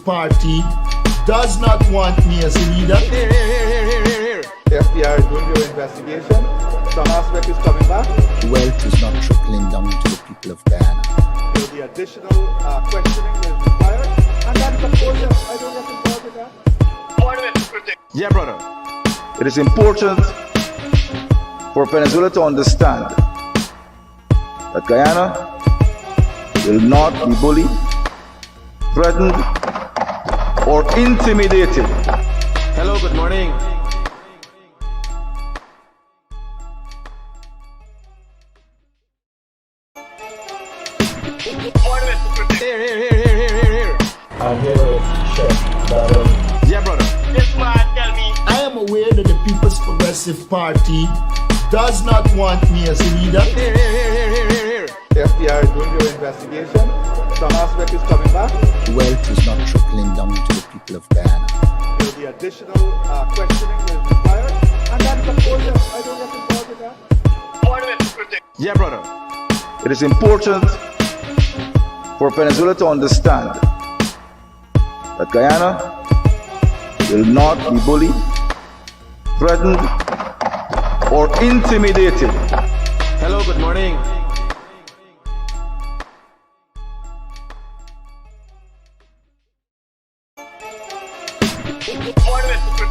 Party does not want me as a leader. The FBI is doing your investigation. Some aspect is coming back. Wealth is not trickling down to the people of Guyana. There will be additional questioning that is required. And that is, of course, I don't get involved in that. Yeah, brother. It is important for Venezuela to understand that Guyana will not be bullied, threatened, or intimidated. Hello, good morning. Here. I'm here to check that. Yeah, brother. This man tell me. I am aware that the People's Progressive Party does not want me as a leader. Here. The FBI is doing your investigation. Some aspect is coming back. Wealth is not trickling down to the people of Guyana. There will be additional questioning that is required. And that is, of course, I don't get involved in that. Yeah, brother. It is important for Venezuela to understand that Guyana will not be bullied, threatened, or intimidated. Hello, good morning.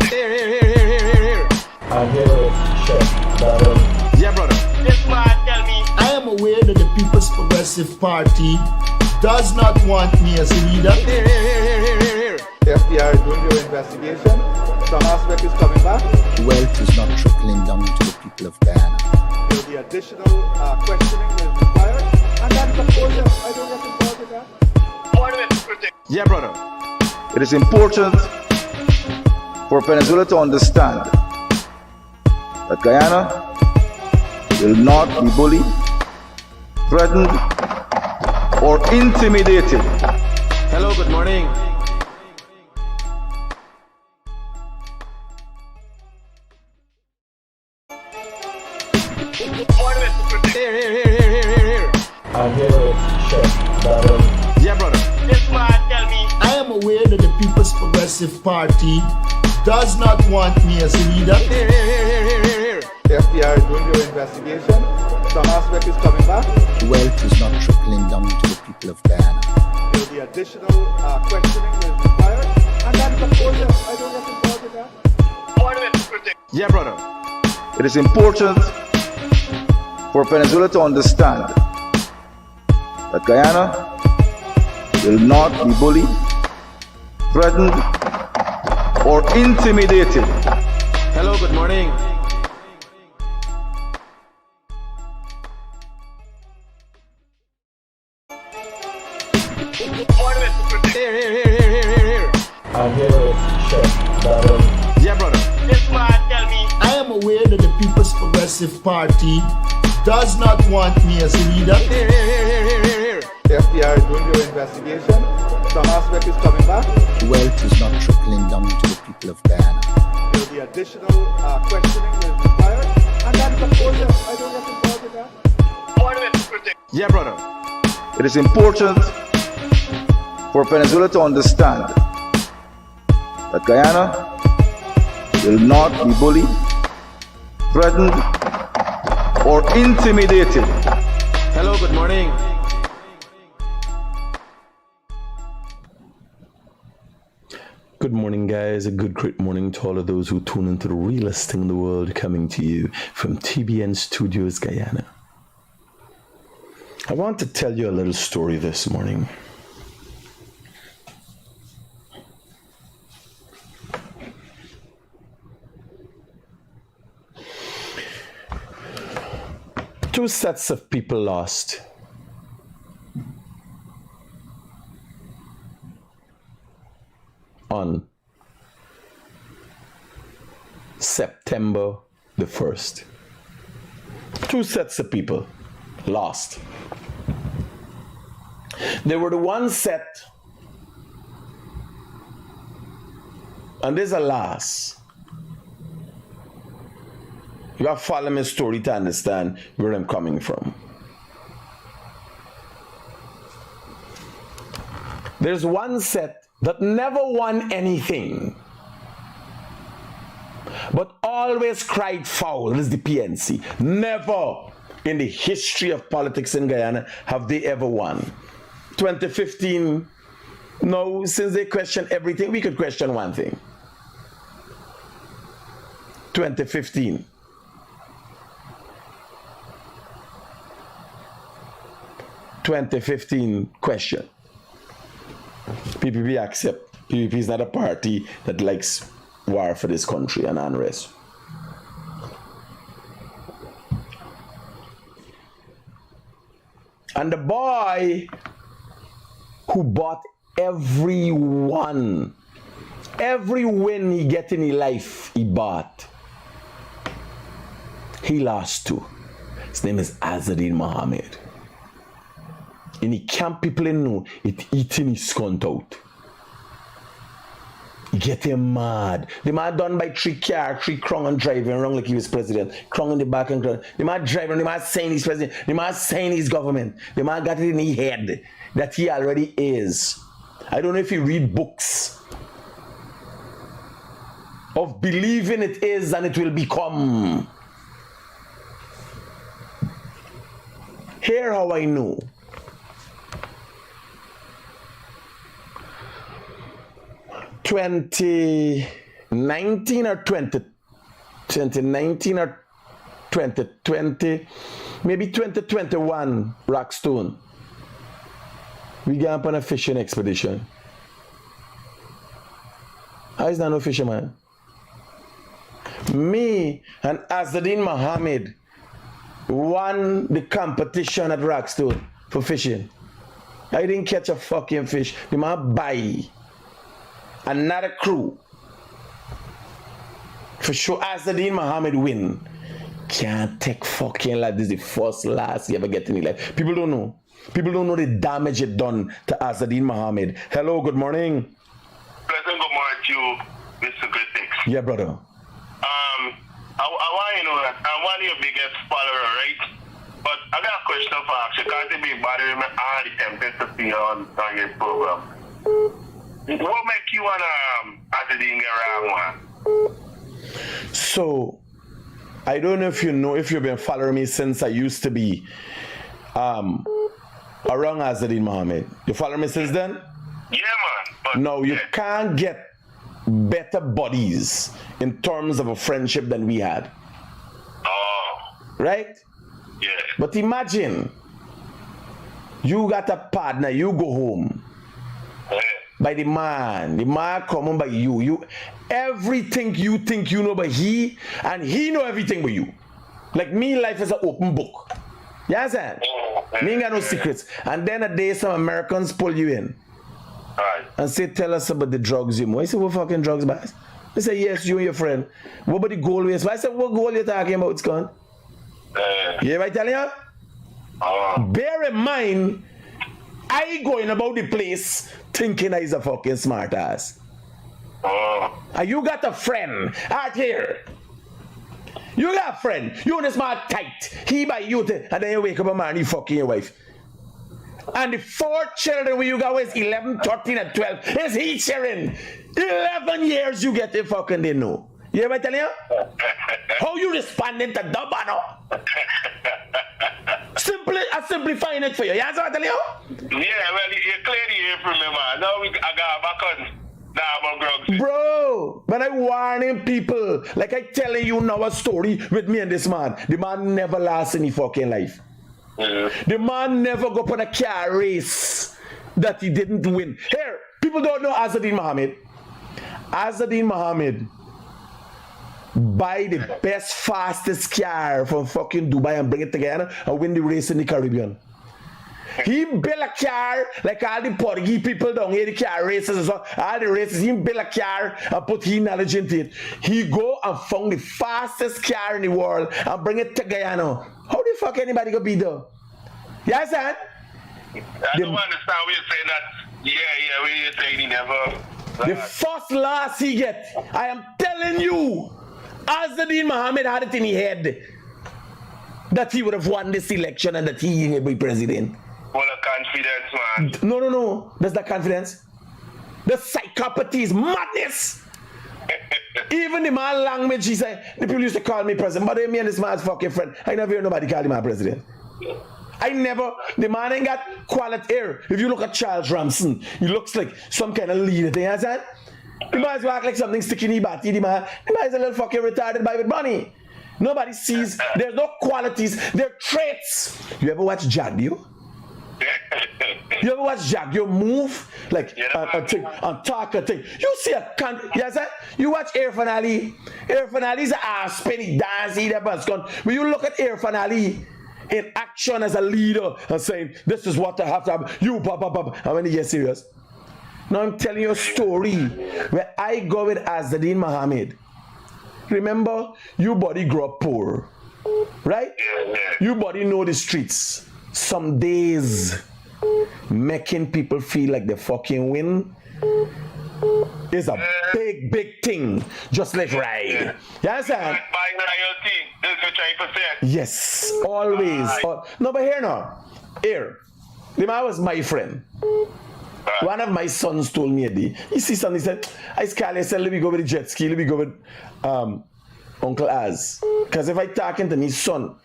Here. I'm here to check that. Yeah, brother. This man tell me. I am aware that the People's Progressive Party does not want me as a leader. Here. The FBI is doing your investigation. Some aspect is coming back. Wealth is not trickling down to the people of Guyana. There will be additional questioning that is required. And that is, of course, I don't get involved in that. Yeah, brother. It is important for Venezuela to understand that Guyana will not be bullied, threatened, or intimidated. Hello, good morning. Here. I'm here to check that. Yeah, brother. This man tell me. I am aware that the People's Progressive Party does not want me as a leader. Here. The FBI is doing your investigation. Some aspect is coming back. Wealth is not trickling down to the people of Guyana. There will be additional questioning that is required. And that is, of course, I don't get involved in that. Yeah, brother. It is important for Venezuela to understand that Guyana will not be bullied, threatened, or intimidated. Hello, good morning. Here. I'm here to check that. Yeah, brother. This man tell me. I am aware that the People's Progressive Party does not want me as a leader. Here. The FBI is doing your investigation. Some aspect is coming back. Wealth is not trickling down to the people of Guyana. There will be additional questioning that is required. And that is, of course, I don't get involved in that. Yeah, brother. It is important for Venezuela to understand that Guyana will not be bullied, threatened, or intimidated. Hello, good morning. Good morning, guys. A good, great morning to all of those who tune into the realest thing in the world, coming to you from TBN Studios, Guyana. I want to tell you a little story this morning. Two sets of people lost. On September the 1st. Two sets of people lost. They were the one set, and there's a last. You have to follow my story to understand where I'm coming from. There's one set that never won anything, but always cried foul. This is the PNC. Never in the history of politics in Guyana have they ever won. 2015, no, since they question everything, we could question one thing. 2015. Question. PPP accept. PPP is not a party that likes war for this country and unrest. And the boy who bought every win he get in his life, he bought. He lost too. His name is Azurddin Mohamed. And he can't people know it eating his skunt out. He get him mad. The man done by three crown and driving around like he was president. Crown in the back and crown. The man driving, the man saying he's president. The man saying he's government. The man got it in his head that he already is. I don't know if you read books of believing it is and it will become. Here how I know. 2019 or 2019 or 2020, maybe 2021, Rockstone. We got on a fishing expedition. I was not no fisherman. Me and Azurddin Mohamed won the competition at Rockstone for fishing. I didn't catch a fucking fish. The man buy another crew. For sure, Azurddin Mohamed win. Can't take fucking life. This is the first last you ever get in your life. People don't know. People don't know the damage it done to Azurddin Mohamed. Hello, good morning. Pleasant good morning to you, Mr. Critic. Yeah, brother. I want you to know that I'm one of your biggest follower, right? But I got a question for you because it be bothering me all the time to see you on your program. What make you want Azurddin get wrong one? So, I don't know if you know, if you've been following me since I used to be around Azurddin Mohamed. You follow me since then? Yeah, man. But No, you can't get better buddies in terms of a friendship than we had. Oh, Right? yeah. But imagine, you got a partner, you go home Yeah. by the man come home by you. Everything you think you know by he, and he know everything by you. Like me, life is an open book. You understand? Me ain't got no secrets. And then a day some Americans pull you in Right. and say, tell us about the drugs you know. I say, what fucking drugs, boss? They say, yes, you and your friend. What about the gold waste? I said, what gold you talking about? It's gone. Yeah, I telling you? Bear in mind, I going about the place thinking I's a fucking smart ass. And you got a friend out here. You got a friend. You and this man tight. He by you, and then you wake up a man, you fucking your wife. And the 4 children where you got is 11, 13, and 12. Is he sharing? 11 years you get it fucking they know. You ever tell you? How you responding to Dubano? I'm simplifying it for you. You answer what I tell you? Yeah, well, you clearly hear from me, man. Now I got back on. Nah, I'm drugs. Bro, but I'm warning people. Like I telling you now a story with me and this man. The man never lasts in his fucking life. The man never go on a car race that he didn't win. Here, people don't know Azurddin Mohamed. Azurddin Mohamed buy the best, fastest car from fucking Dubai and bring it together and win the race in the Caribbean. He built a car like all the Portuguese people down here, the car races and so all the races. He built a car and put his knowledge into it. He go and found the fastest car in the world and bring it to Guyana. How the fuck anybody gonna be there? You understand? I don't understand what you're saying that. Yeah, what you're saying he never. The first loss he get, I am telling you, Azurddin Mohamed had it in his head that he would have won this election and that he will be president. Full of confidence, man. No. That's the confidence. The psychopathy is madness. Even the man language, he said, the people used to call me president, but me and this man's fucking friend. I never hear nobody call him my president. The man ain't got quality air. If you look at Charles Ramson, he looks like some kind of leader thing, has that? The man's act like something sticking in his body. The man's a little fucking retarded by with money. Nobody sees, there's no qualities, there are traits. You ever watch Jagdio? You ever watch Jagdio move? Like a thing, and talk a thing. You see a yes, sir? You watch Irfan Ali. Irfan Ali's a ass spinny dance, he that bus gun. When you look at Irfan Ali in action as a leader and saying, this is what I have to have, you pop. How many years serious? Now I'm telling you a story where I go with Azurddin Mohamed. Remember, you body grew up poor, right? You body know the streets. Some days, making people feel like they fucking win is a big thing. Just like ride. You understand? Buying loyalty, this is what you're trying to say. Yes, always. No, but here now. Here. The man was my friend. One of my sons told me a day. You see something, he said, I said, let me go with the jet ski, let me go with Uncle Az. Because if I talking to my son,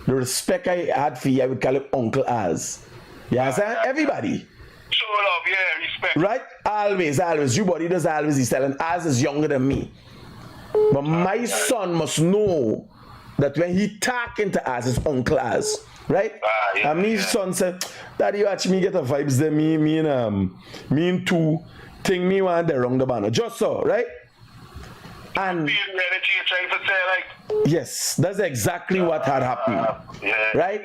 the respect I had for you, I would call him Uncle Az. You understand? Everybody. Show love, yeah, respect. Right? Always. You body does always. He's telling Az is younger than me. But my son must know that when he talking to Az, it's Uncle Az. Right? And my son said, Daddy, you actually get the vibes there. Me and two think me want the wrong the banner. Just so, right? And yes, that's exactly what had happened. Right?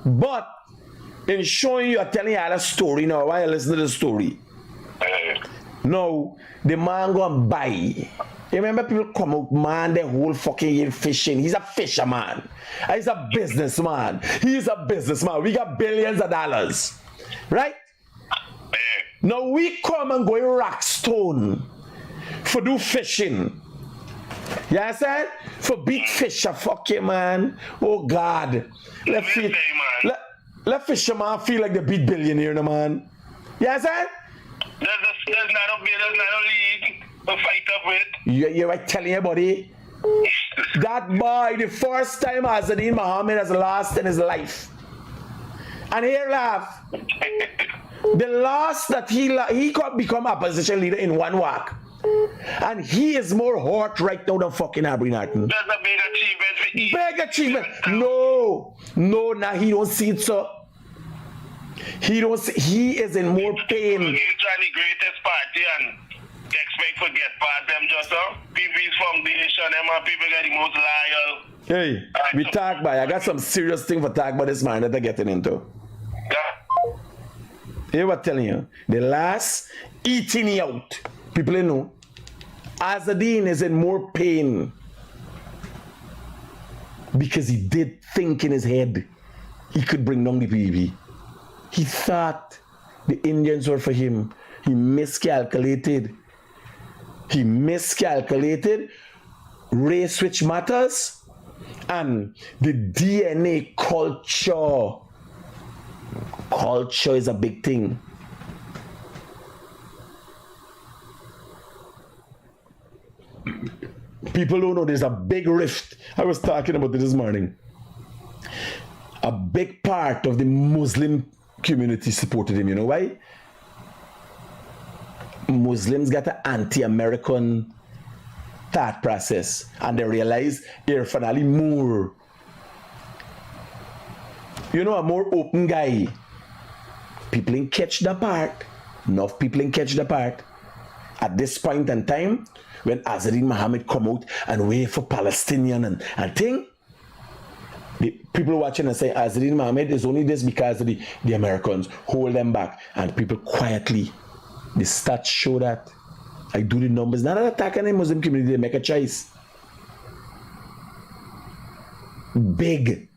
But in showing you, telling you a story now, why you listen to the story? Now, the man go and buy. You remember people come out, man, the whole fucking year fishing. He's a fisherman. He's a businessman. He's a businessman. We got billions of dollars. Right? Now we come and go in Rockstone for do fishing. You understand? For big fish, fuck you, man. Oh God. Let fisherman feel like the big billionaire, no, man. You understand? There's not a league to fight up with. You're right telling you, buddy. That boy, the first time Azurddin Mohamed has lost in his life. And here laugh. The last that he could become opposition leader in one walk. And he is more hot right now than fucking Aubrey Norton. That's a big achievement for him. Big achievement. No, now he don't see it, sir. He don't see, he is in more pain. He's trying the greatest party and expect to get past them just so. People's foundation, them and people get the most loyal. Hey, we talk by. I got some serious thing for talk about this man that they're getting into. Yeah. Here what telling you. The last eating you out. People know. Azurddin is in more pain. Because he did think in his head he could bring down the PDP. He thought the Indians were for him. He miscalculated. Race which matters and the DNA culture. Culture is a big thing. People don't know there's a big rift. I was talking about this morning. A big part of the Muslim community supported him. You know why? Muslims got an anti-American thought process and they realize Irfan Ali more. You know, a more open guy. People ain't catch the part. Enough people ain't catch the part. At this point in time, when Azurddin Mohamed come out and wait for Palestinian and thing, the people watching and saying Azurddin Mohamed is only this because of the Americans hold them back. And people quietly, the stats show that. I do the numbers. Not an attack on the Muslim community, they make a choice. Big.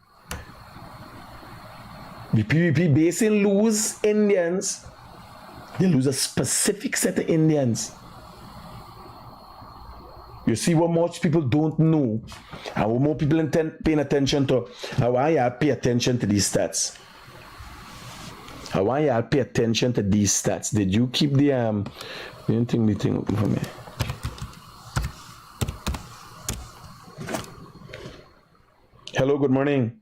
The PvP basin lose Indians. They lose a specific set of Indians. You see what much people don't know and what more people paying attention to. I want you to pay attention to these stats. I want you to pay attention to these stats. Did you keep the You didn't think the thing open for me. Hello, good morning.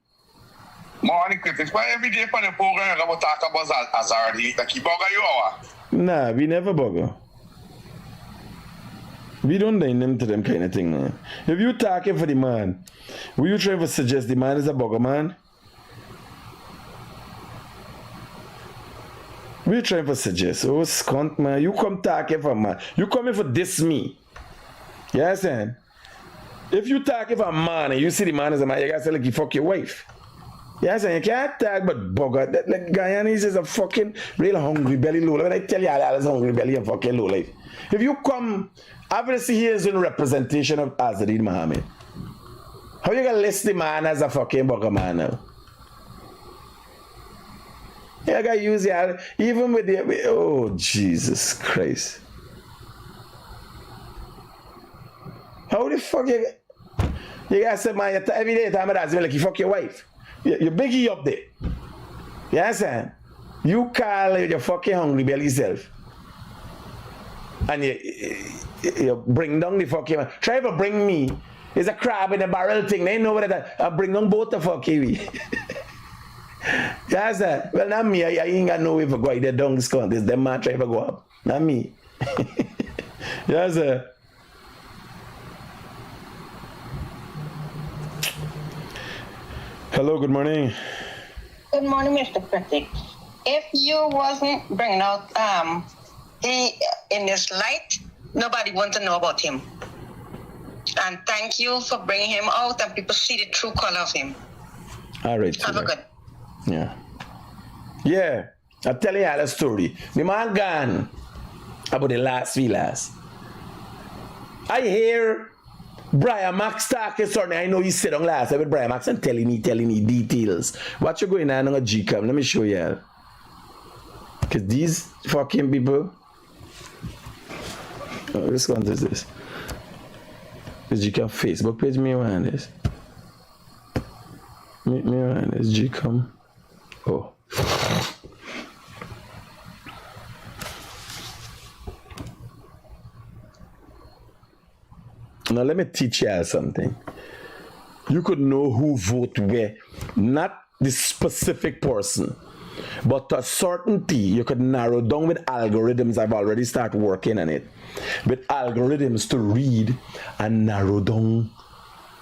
Morning, Critic. Why every day on the program I will talk about Azurddin? Like he bugger you or? Nah, we never bugger. We don't dine them to them kind of thing, man. If you talking for the man, will you try to suggest the man is a bugger, man? Will you try to suggest? Oh, scunt, man. You come talking for man. You coming for this me. You understand? If you talking for a man and you see the man as a man, you gotta say like you fuck your wife. You understand? You can't talk but bugger. That, like Guyanese is a fucking real hungry belly low. When I tell you all is hungry belly and fucking low life. If you come, obviously he is in representation of Azurddin Mohamed. How you gonna list the man as a fucking bugger man now? You gotta use y'all, even with the, oh Jesus Christ. How the fuck you gotta say, man, every day time that's like you fuck your wife. You biggie up there. You understand? You call your fucking hungry belly self. And you bring down the fucking man. Try to bring me. It's a crab in a barrel thing. They know what I bring down both the fucking we. You understand? Well, not me. I ain't got no way for going there down this count. It's them man try to go up. Not me. You understand? Hello, good morning. Good morning, Mr. Critic. If you wasn't bringing out he in this light, nobody wants to know about him. And thank you for bringing him out and people see the true color of him. All right. Have a good. Yeah. Yeah. I'll tell you all a story. The man gone about the last villas. I hear Brian Max talking, sorry, I know you sit on last with Brian Max and telling me details. What you going on a GECOM? Let me show you. Because these fucking people. Oh, which one is this? This GECOM Facebook page, me around this. Me around this GECOM. Oh. Now let me teach you something. You could know who vote where, not the specific person, but to a certainty you could narrow down with algorithms. I've already started working on it. With algorithms to read and narrow down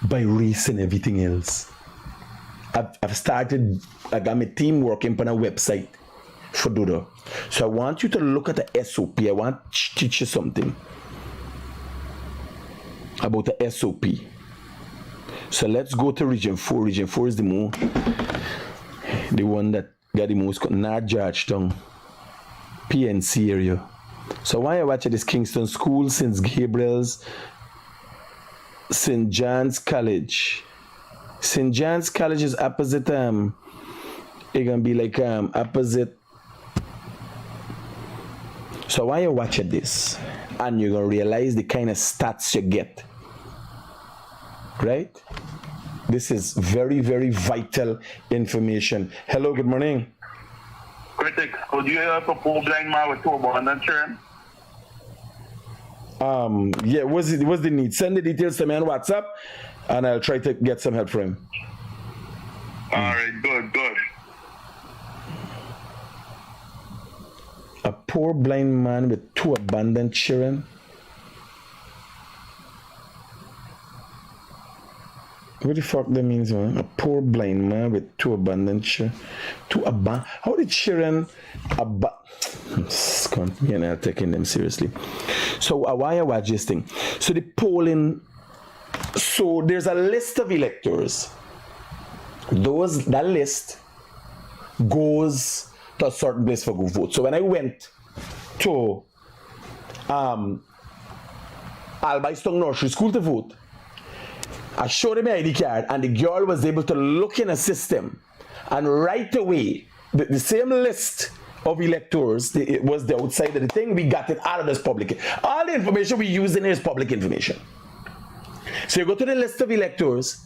by race and everything else. I've started, I got my team working on a website for Dodo. So I want you to look at the SOP. I want to teach you something about the SOP. So let's go to region 4. Region 4 is the one that got the most North Georgetown, PNC area. So why I watch this Kingston School, St. Gabriel's, St. John's College. St. John's College is opposite it gonna be like opposite. So why you watch this and you're gonna realize the kind of stats you get. Right? This is very, very vital information. Hello, good morning. Critic, could you help a poor blind man with 2 abundant children? Yeah, what's the need? Send the details to me on WhatsApp and I'll try to get some help for him. Alright, good. A poor blind man with 2 abundant children. What the fuck that means, man? A poor blind man with 2 abundant children. How the children you're not taking them seriously. So why I watch this thing? So the polling. So there's a list of electors. That list goes to a certain place for go vote. So when I went to Albaiston Nursery School to vote, I showed him my ID card and the girl was able to look in a system and right away the same list of electors, it was the outside of the thing, we got it out of this public. All the information we use in is public information. So you go to the list of electors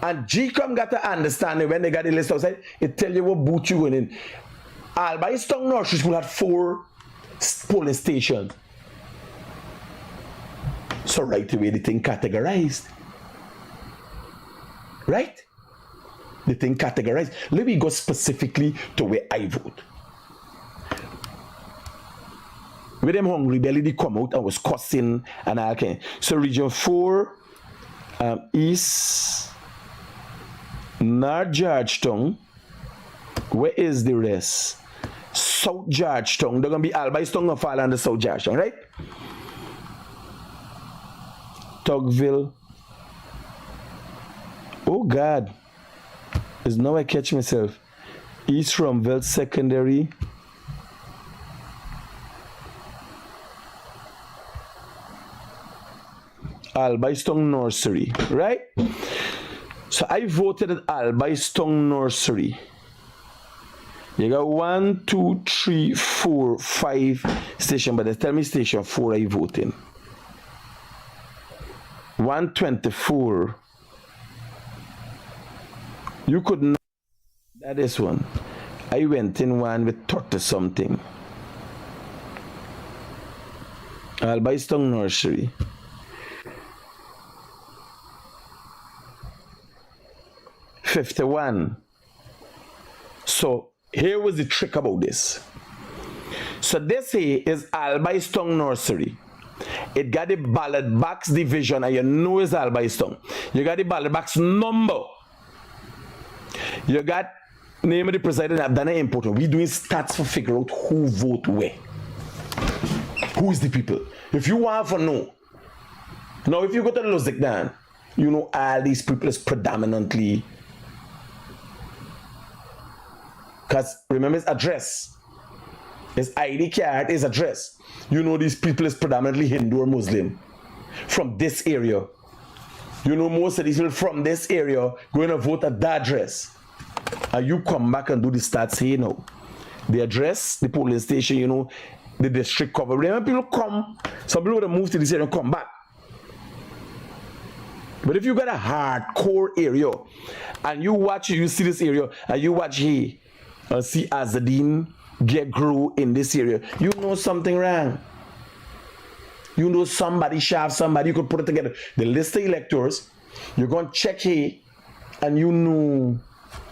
and GECOM got to understand when they got the list outside, it tell you what booth you going in. Albaiston Nursery School had 4 polling station. So right away the thing categorized. Right? The thing categorized. Let me go specifically to where I vote. With them hungry belly, they come out and was cussing and all kind. So region 4, East, North Georgetown. Where is the rest? South Georgetown. They're gonna be Albistown gonna fall under South Georgetown, right? Tugville. Oh God. There's no I catch myself. East Rumville Secondary. Albistown Nursery, right? So I voted at Albistown Nursery. You got 1, 2, 3, 4, 5 station, but they tell me station 4 I voting. 124. You could not. That is one. I went in one with 30 something. Albistown Nursery. 51. So here was the trick about this. So this here is Albistown Nursery. It got the ballot box division, and you know it's Albistown. You got the ballot box number. You got name of the president. I've done an import. We doing stats for figure out who vote where. Who is the people? If you want to know. Now if you go to the Luzikdan, you know all these people is predominantly. Because remember his address. His ID card, his address. You know these people is predominantly Hindu or Muslim. From this area. You know most of these people from this area going to vote at that address. And you come back and do the stats here now. The address, the polling station, you know, the district cover. Remember people come, some people would have moved to this area and come back. But if you got a hardcore area and you watch, you see this area and you watch here, see Azurddin get grow in this area, you know something wrong. You know somebody sharp, somebody you could put it together. The list of electors, you're going to check here and you know,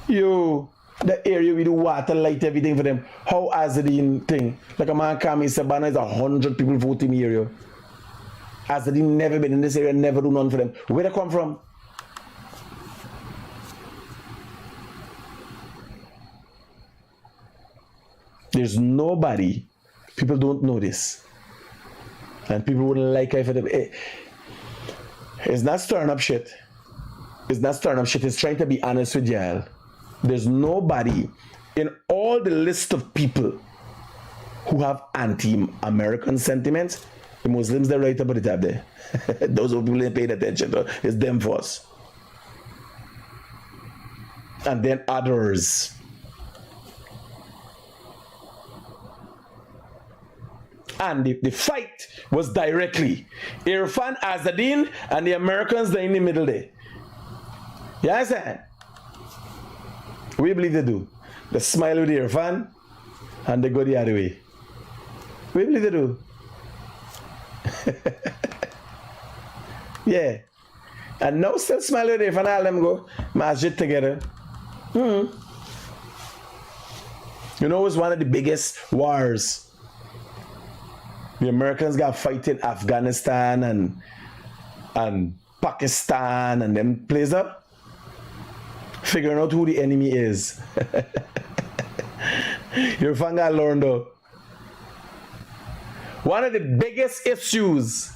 the area with the water, light, everything for them. How Azurddin thing? Like a man come in Sabana is 100 people voting in the area. Azurddin never been in this area, never do none for them. Where they come from? There's nobody. People don't know this. And people wouldn't like it for them. It's not stirring up shit. It's not stirring up shit. It's trying to be honest with y'all. There's nobody in all the list of people who have anti-American sentiments. The Muslims, they write about it up there. Those who people ain't paying attention to. It's them first. And then others. And the fight was directly Irfan, Azurddin, and the Americans there in the middle there. You understand? We believe they do. They smile with Irfan and they go the other way. We believe they do. Yeah. And now still smile with Irfan, all them go masjid together. You know, it's one of the biggest wars. The Americans got fighting Afghanistan and Pakistan and them places up, figuring out who the enemy is. Your fan got learned though. One of the biggest issues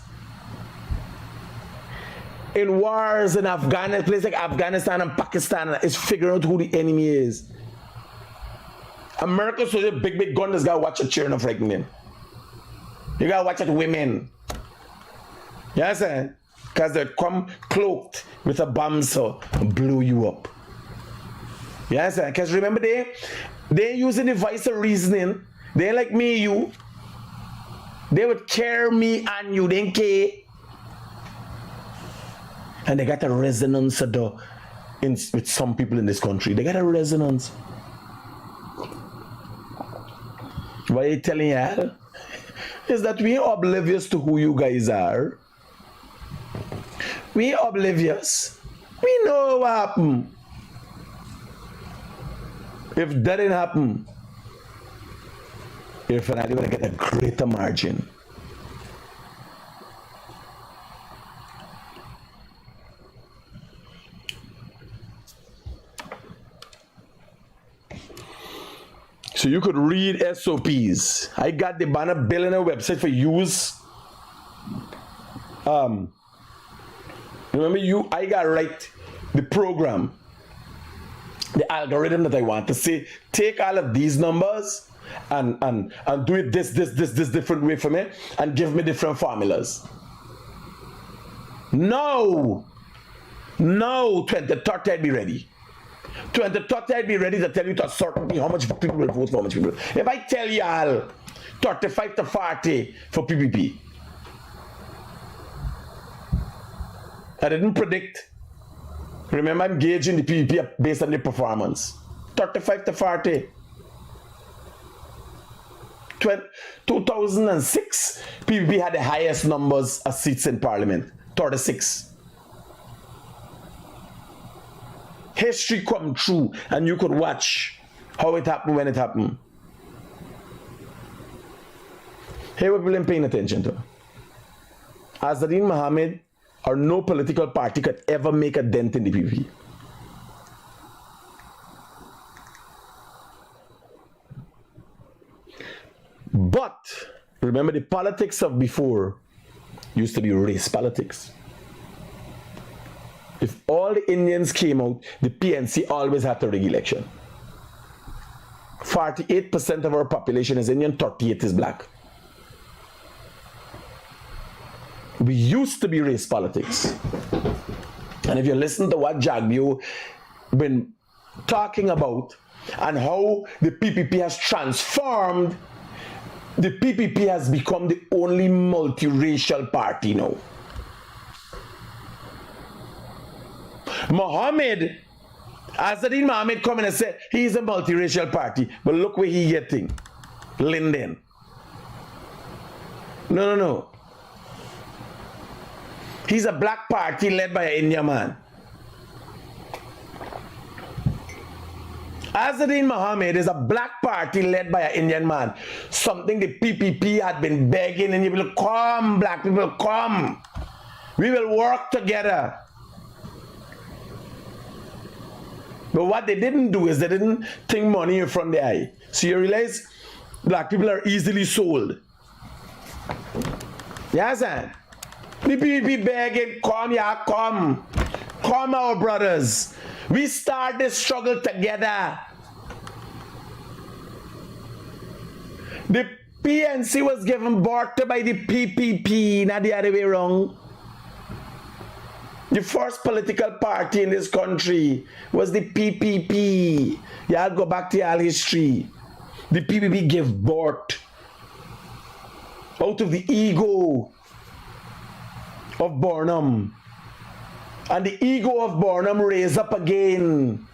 in wars in Afghanistan, places like Afghanistan and Pakistan, is figuring out who the enemy is. America so the big gun has got to watch a cheering of frightening. You gotta watch it, women. You understand? Because they come cloaked with a bomb so blow you up. You understand? Because remember they using the voice of reasoning. They ain't like me, you. They would care me and you, they didn't care. And they got a resonance with some people in this country. They got a resonance. What are you telling y'all? is that we are oblivious to who you guys are. We are oblivious. We know what happened. If that didn't happen, you're finally going to get a greater margin. So you could read SOPs. I got the banner bill in a website for use. Remember I got right the program, the algorithm that I want to say, take all of these numbers and do it this different way for me and give me different formulas. No, 2030 I'd be ready. 2030 I'd be ready to tell you to a certainty how much people will vote for how much people. If I tell y'all 35 to 40 for PPP, I didn't predict. Remember, I'm gauging the PPP based on the performance. 35 to 40. 2006, PPP had the highest numbers of seats in Parliament. 36. History come true, and you could watch how it happened when it happened. Here what people ain't paying attention to. Azurddin Mohamed or no political party could ever make a dent in the PPP. But remember, the politics of before used to be race politics. If all the Indians came out, the PNC always had to rig election. 48% of our population is Indian, 38% is black. We used to be race politics. And if you listen to what Jagbio been talking about and how the PPP has transformed, the PPP has become the only multiracial party now. Azurddin Mohamed come in and say he's a multiracial party, but look where he getting. Linden. No. He's a black party led by an Indian man. Azurddin Mohamed is a black party led by an Indian man. Something the PPP had been begging, and you will come, black people, come. We will work together. But what they didn't do is they didn't think money in front of the eye. So you realize black people are easily sold. Yes, sir. The PPP begging, come, yeah, come. Come, our brothers. We start this struggle together. The PNC was given birth to by the PPP, not the other way around. The first political party in this country was the PPP. Y'all go back to y'all history. The PPP gave birth out of the ego of Burnham. And the ego of Burnham raised up again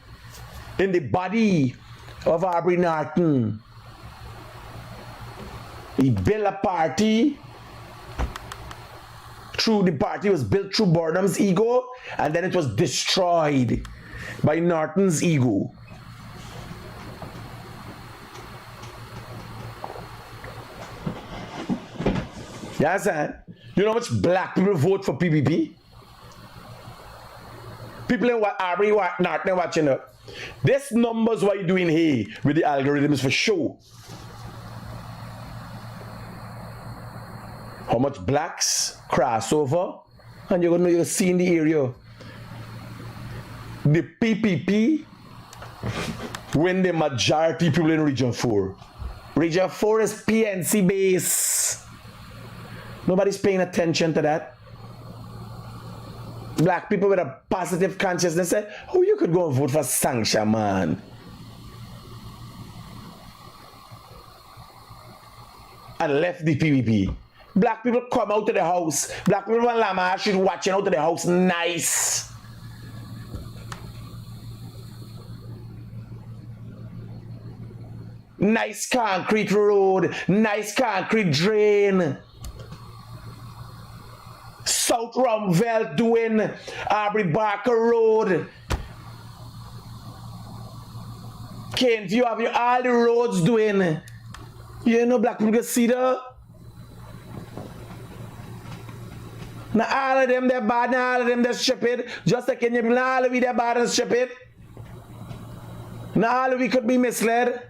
in the body of Aubrey Norton. He built a party. The party was built through Burnham's ego, and then it was destroyed by Norton's ego. Yes, sir. You know how much black people vote for PPP? People in Aubrey Norton watching it. This numbers what you doing here with the algorithms for sure. How much blacks crossover, and you're gonna see in the area. The PPP win the majority people in Region 4. Region 4 is PNC base. Nobody's paying attention to that. Black people with a positive consciousness say, oh, you could go and vote for Sanctioned, man. And left the PPP. Black people come out to the house. Black people in Lamar Street watching out to the house. Nice. nice concrete road, nice concrete drain. South Rumville doing Aubrey Barker Road. Kent, you have all the roads doing. You know black people see that? Now all of them they're bad, now all of them they're stupid. Just like in you, all of we they're bad and stupid. Now all of we could be misled.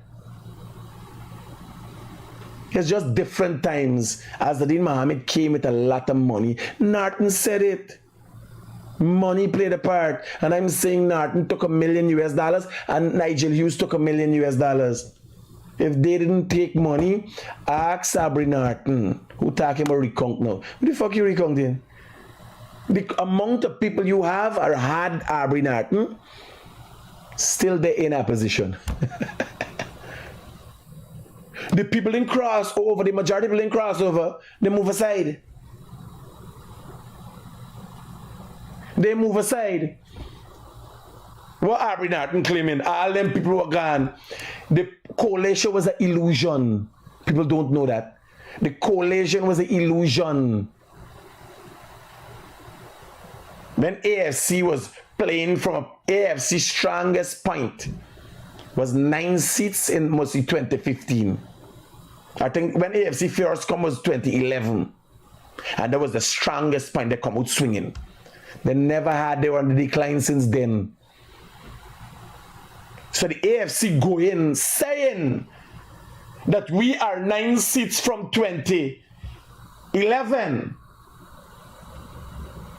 It's just different times. Azurddin Mohamed came with a lot of money. Norton said it. Money played a part. And I'm saying Norton took $1 million US and Nigel Hughes took $1 million US. If they didn't take money, ask Sabri Norton, who talking about recount now. What the fuck you recounting? The amount of people you have or had Aubrey Norton, still they're in a position. The people in crossover, the majority of people in crossover, they move aside. They move aside. What Aubrey Norton claiming? All them people were gone. The coalition was an illusion. People don't know that. The coalition was an illusion. When AFC was playing from AFC's strongest point, was 9 seats in mostly 2015. I think when AFC first come was 2011. And that was the strongest point they come out swinging. They never had, they were on the decline since then. So the AFC go in saying that we are 9 seats from 2011.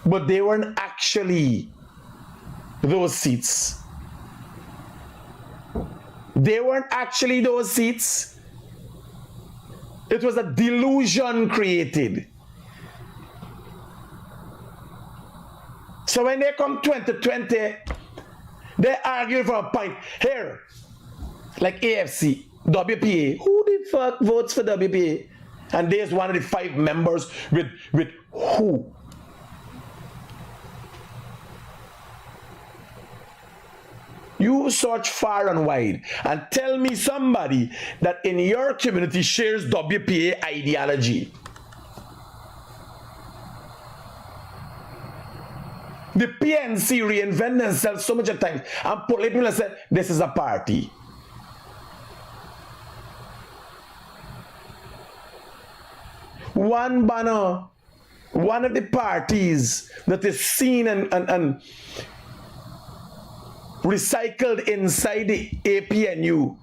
But they weren't actually those seats. They weren't actually those seats. It was a delusion created. So when they come 2020, they argue for a point. Here, like AFC, WPA, who the fuck votes for WPA? And there's one of the 5 members with who? You search far and wide and tell me somebody that in your community shares WPA ideology. The PNC reinvent themselves so much of times and political people say this is a party. One banner, one of the parties that is seen and recycled inside the APNU.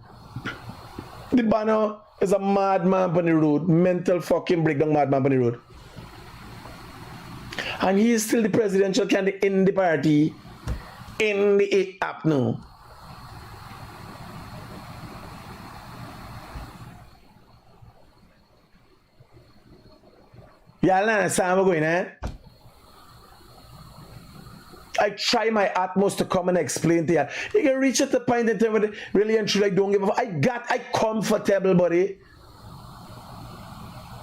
The banner is a madman on the road, mental fucking breakdown madman on the road. And he is still the presidential candidate in the party, in the app now. Y'all understand what's going on? I try my utmost to come and explain to you. You can reach at the point in time where really and truly I don't give a fuck. I comfortable, buddy.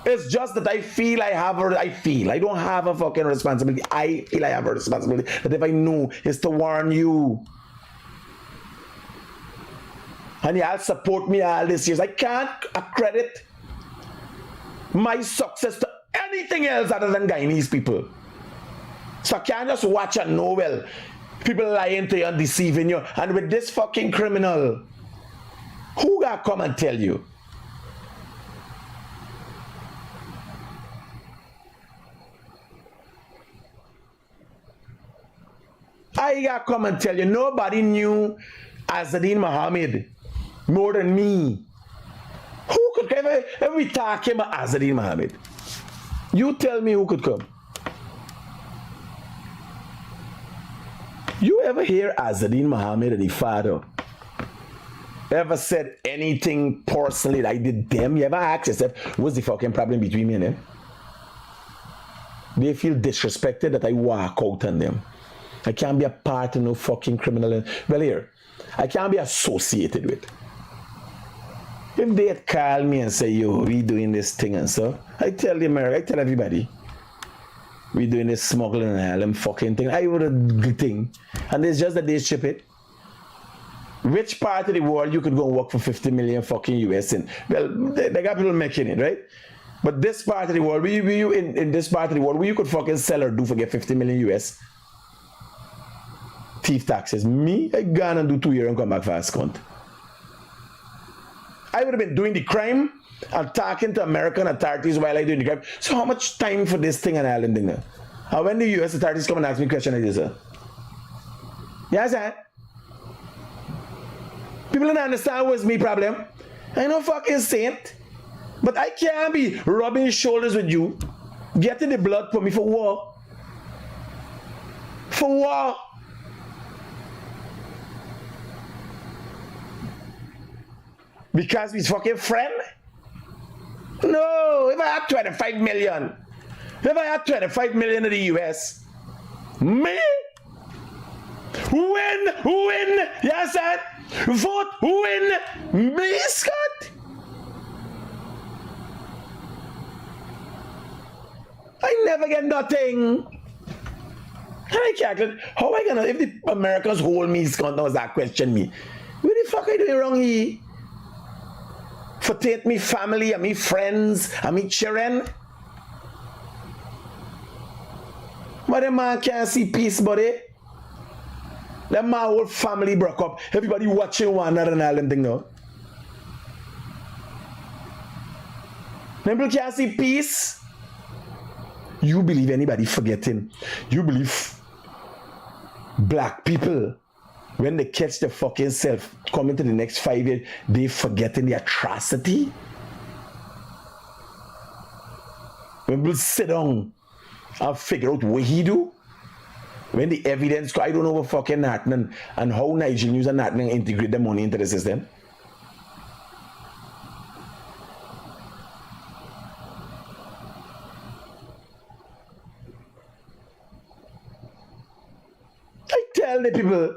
It's just that I feel I don't have a fucking responsibility. I feel I have a responsibility that if I know is to warn you. And y'all support me all these years. I can't accredit my success to anything else other than Guyanese people. So I can't just watch and know, well, people lying to you and deceiving you. And with this fucking criminal, who gonna come and tell you? I gotta come and tell you, nobody knew Azurddin Mohamed more than me. Who could ever we talk about Azurddin Mohamed? You tell me who could come. You ever hear Azurddin Mohamed and the father ever said anything personally that I did them? You ever ask yourself, what's the fucking problem between me and them? They feel disrespected that I walk out on them. I can't be a part of no fucking criminal. Well, here, I can't be associated with. If they had called me and say, yo, we doing this thing and so, I tell the America, I tell everybody, we doing this smuggling and all them fucking thing. I would have think. And it's just that they ship it. Which part of the world you could go and work for 50 million fucking US in? Well, they got people making it, right? But this part of the world, where you in this part of the world, where you could fucking sell or do for get 50 million US? Thief taxes. Me, I gone and do 2 years and come back fast, cunt. I would have been doing the crime and talking to American authorities while I doing the crime. So how much time for this thing and island thing now? And when the US authorities come and ask me a question like this, sir? Yes, sir? People don't understand what's my problem. I no fucking saint. But I can't be rubbing shoulders with you, getting the blood for me for war. For war. Because he's fucking friend? No, if I had 25 million, if I had 25 million in the US, me? Win, yes, sir? Vote, win, me, Scott? I never get nothing. I calculate, how am I gonna, if the Americans hold me, Scott, knows that question me, what the fuck I doing wrong here? For take me family and me friends and me children? But the man can't see peace, buddy. That my whole family broke up. Everybody watching one another and all them thing now. People can't see peace. You believe anybody forgetting? You believe black people, when they catch the fucking self coming to the next 5 years, they forgetting the atrocity? When people sit down and figure out what he do, when the evidence, I don't know what fucking happening and how Nigerians and happening integrate the money into the system. I tell the people,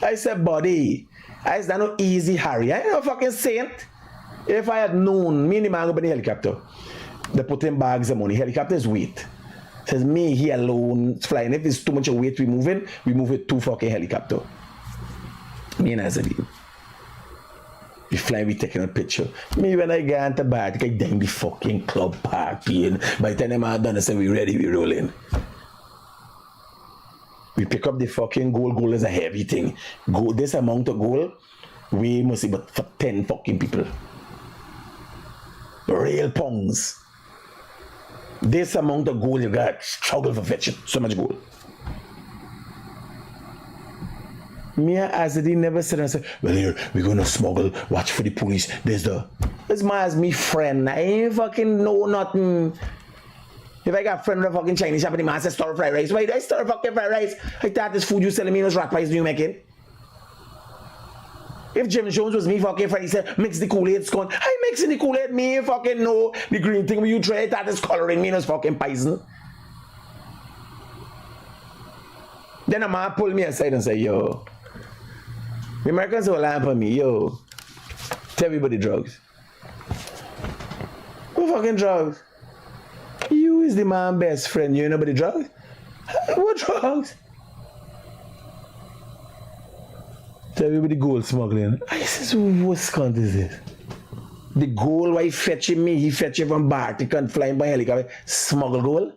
I said, buddy, I said, no easy Harry. I ain't no fucking saint. If I had known, me and the man go in the helicopter, they put in bags of money. Helicopter is weight. Says me, he alone flying. If it's too much of weight we move it 2 fucking helicopter. Me and Azurddin. We fly, we taking a picture. Me when I get into Bartik, I dang the fucking club partying. By the time I'm done, I say we ready, we rolling. We pick up the fucking gold. Gold is a heavy thing. Gold, this amount of gold, we must see but for 10 fucking people. Real pongs. This amount of gold you got, struggle for fetching so much gold. Me and Azurddin never said and said, well here, we're gonna smuggle, watch for the police, there's the... This man is me friend, I ain't fucking know nothing. If I got a friend with a fucking Chinese shop and the man says stir fried rice, why do I stir fucking fried rice? I thought this food you selling me was rat pies you making. If Jim Jones was me fucking friend, he said, mix the Kool-Aid, scone. I mixing the Kool-Aid, me fucking know the green thing when you try that is coloring me was fucking poison. Then a man pull me aside and say, yo, the Americans will lamp on me, yo. Tell everybody drugs. What fucking drugs? You is the man's best friend, you know about the drugs? What drugs? Tell everybody gold smuggling. I says, what cunt is this? The gold why fetching me, he fetching from Bartik and flying by helicopter. Smuggle gold?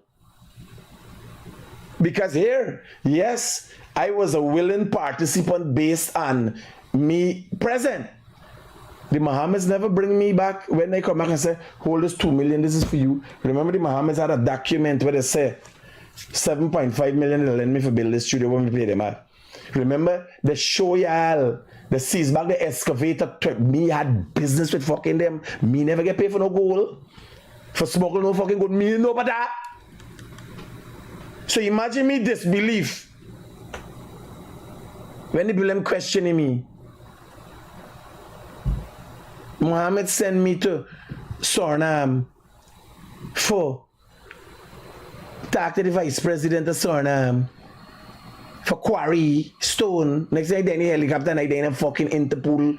Because here, yes, I was a willing participant based on me present. The Mohammeds never bring me back. When they come back and say, hold this 2 million, this is for you. Remember the Mohammeds had a document where they say 7.5 million they lend me for build this studio when we play them out. Remember, they show y'all, they seize back the excavator. Me had business with fucking them. Me never get paid for no gold. For smuggle no fucking gold. Me know about that. So imagine me disbelief. When the people questioning me. Mohammed sent me to Suriname for talk to the vice president of Suriname. For quarry, stone. Next day, then the helicopter, and I then a fucking Interpol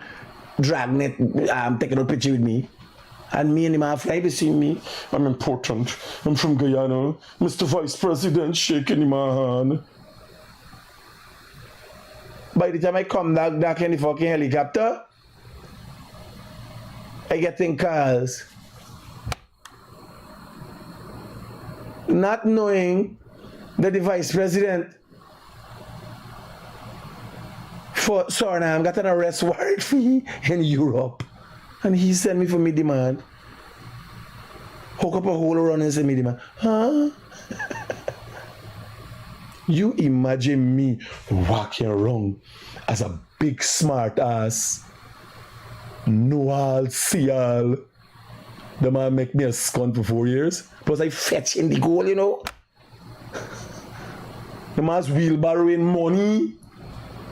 dragnet taking a picture with me. And me and him have fly to see me. I'm important. I'm from Guyana. Mr. Vice President shaking in my hand. By the time I come back in the fucking helicopter, I getting calls. Not knowing that the vice president for Suriname got an arrest warrant for me in Europe. And he sent me for me demand. Hook up a hole around and send me demand. Huh? You imagine me walking around as a big smart ass. Know all, see all. The man make me a scunt for 4 years. Plus I fetch in the goal, you know. The man's wheelbarrowing money.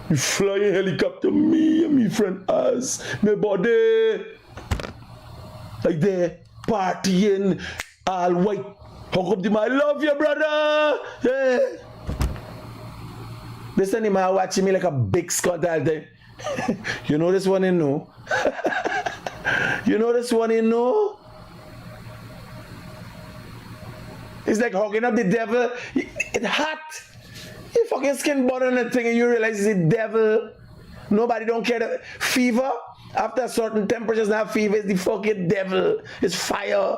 You fly a helicopter, me and me friend ass. My body. Like they partying, all white. Hook up the man, I love you, brother. Yeah. This time the man watching me like a big scunt all day. You know this one you know? You know this one you know? It's like hugging up the devil. It's hot. You fucking skin burn on that thing and you realize it's the devil. Nobody don't care that fever. After a certain temperatures now fever is the fucking devil. It's fire.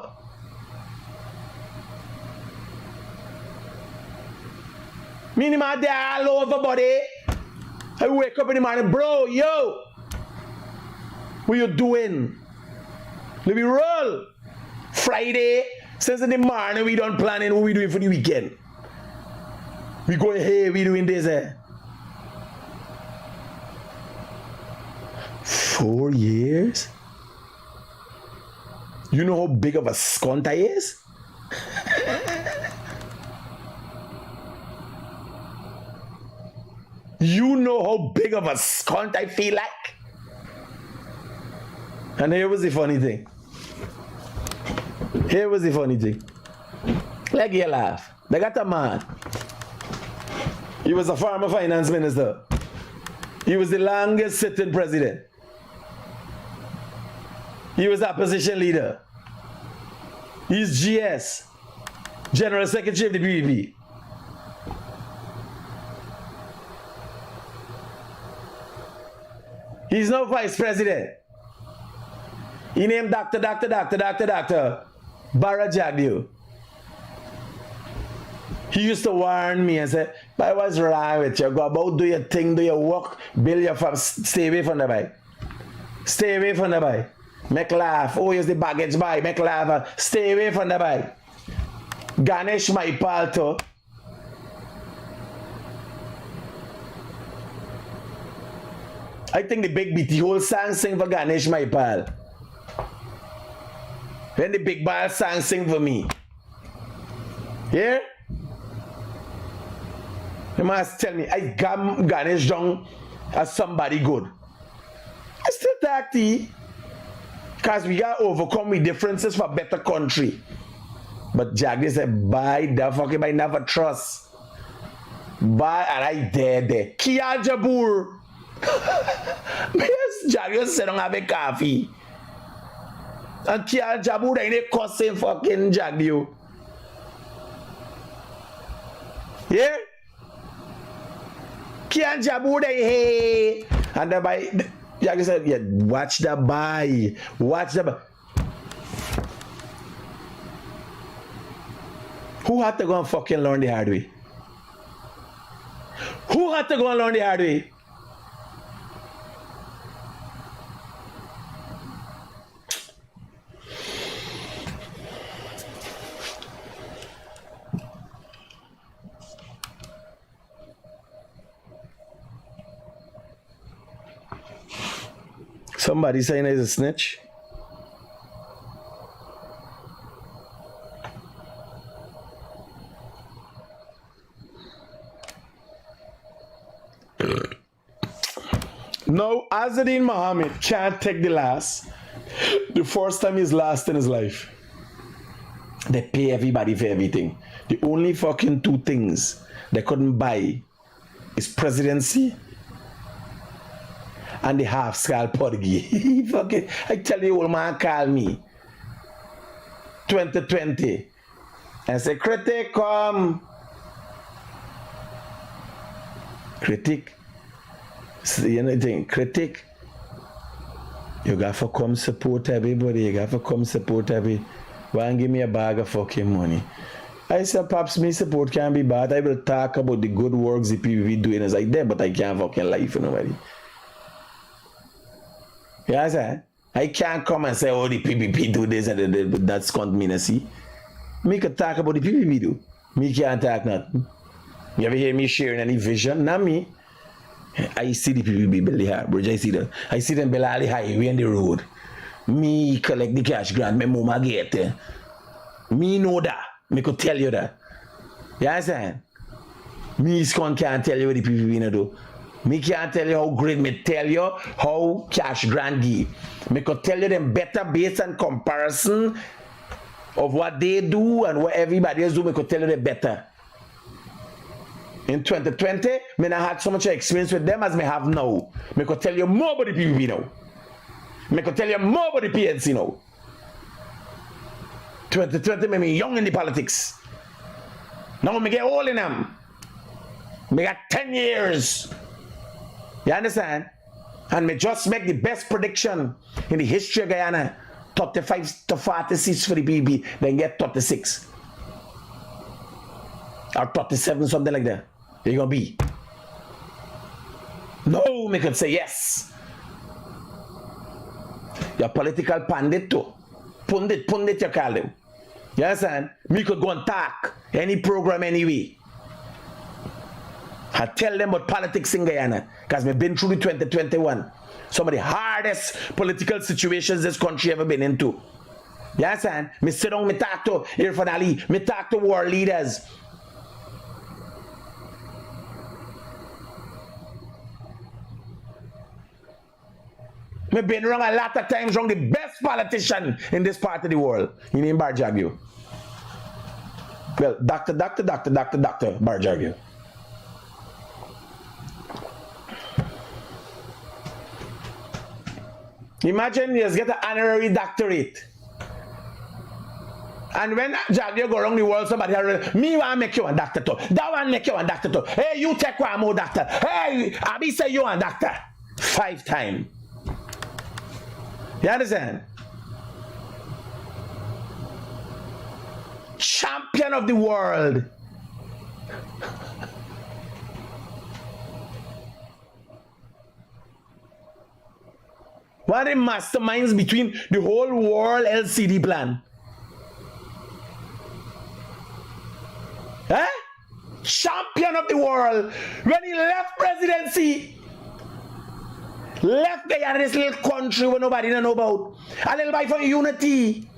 Meaning my day all over body. I wake up in the morning, bro, yo. What you doing? Let me roll. Friday, since in the morning we done planning what we doing for the weekend. We going here, we doing this here. 4 years? You know how big of a scunt I is? You know how big of a scunt I feel like? And here was the funny thing. Here was the funny thing. Like you laugh. They got a man. He was a former finance minister. He was the longest sitting president. He was opposition leader. He's GS, General Secretary of the PPP. He's now vice president. He named Dr. Barra Jagdew. He used to warn me and say, "But what's wrong with you? Go about, do your thing, do your work, build your farm, stay away from the bike. Stay away from the bike. Make laugh. Oh, here's the baggage bike. Make laugh. Stay away from the bike." Ganesh Maipal too. I think the big BT whole song sing for Ganesh Maipal. Then the big ball song sing for me. Yeah? You must tell me, I got Ganesh down as somebody good. I still talk to you. Because we got to overcome the differences for better country. But Jagdi said, "Bye, the fucking by never trust." Bye, and I there. Kia Jabur. Yes, Jagdi said, "Don't have a coffee." And Kia Jabur, they ain't cussing fucking Jagdi. Yeah? Kia Jabur, they hey. And the by, Jagdi said, "Yeah, watch the buy. Watch the buy." Who had to go and fucking learn the hard way? Who had to go and learn the hard way? Somebody saying he's a snitch. No, Azurddin Mohamed can't take the last. The first time he's last in his life. They pay everybody for everything. The only fucking two things they couldn't buy is presidency and the half skull podgy. Fucking, I tell you, old man call me 2020 and say, "Critic, come." Critic You know the thing, Critic, you got to come support everybody. You got to come support every. Why give me a bag of fucking money? I said, perhaps me support can be bad. I will talk about the good works the PVP doing as I did, but I can't fucking lie for nobody. You understand? I can't come and say, oh, the PVP do this and that, but that's conspiracy. Me can talk about the PVP do. Me can't talk nothing. You ever hear me sharing any vision? Not me. I see the PVP belly hard, bro. I see them. I see them belly on the highway and the road. Me collect the cash grant, my mama get it. Me know that. Me could tell you that. You understand? Me can't tell you what the PVP do. Me can't tell you how great. Me tell you how cash grant give. Me could tell you them better based on comparison of what they do and what everybody else do. Me could tell you them better. In 2020, me not had so much experience with them as me have now. Me could tell you more about the PVP now. Me could tell you more about the PNC now. 2020 me young in the politics. Now me get old in them. Me got 10 years. You understand? And me just make the best prediction in the history of Guyana. 35 to 46 for the PVP, then get 36. Or 37, something like that. You're gonna be. No, me could say yes. Your political pundit too. Pundit you call them. You understand? Me could go and talk any program anyway. I tell them about politics in Guyana because we've been through the 2021. Some of the hardest political situations this country ever been into. You understand? Me sit down, me talk to Irfan Ali, me talk to world leaders. Me been wrong a lot of times, wrong the best politician in this part of the world. He named Barjagio. Well, Dr. Barjagio. Imagine you just get an honorary doctorate. And when Jagio go around the world, somebody has me want to make you a doctor too. That one make you a doctor too. Hey, you take one more doctor. Hey, Abi say you a doctor. 5 times. You understand? Champion of the world. What are the masterminds between the whole world LCD plan? Eh? Champion of the world. When he left presidency, left Guyana, this little country where nobody know about, a little bit for unity,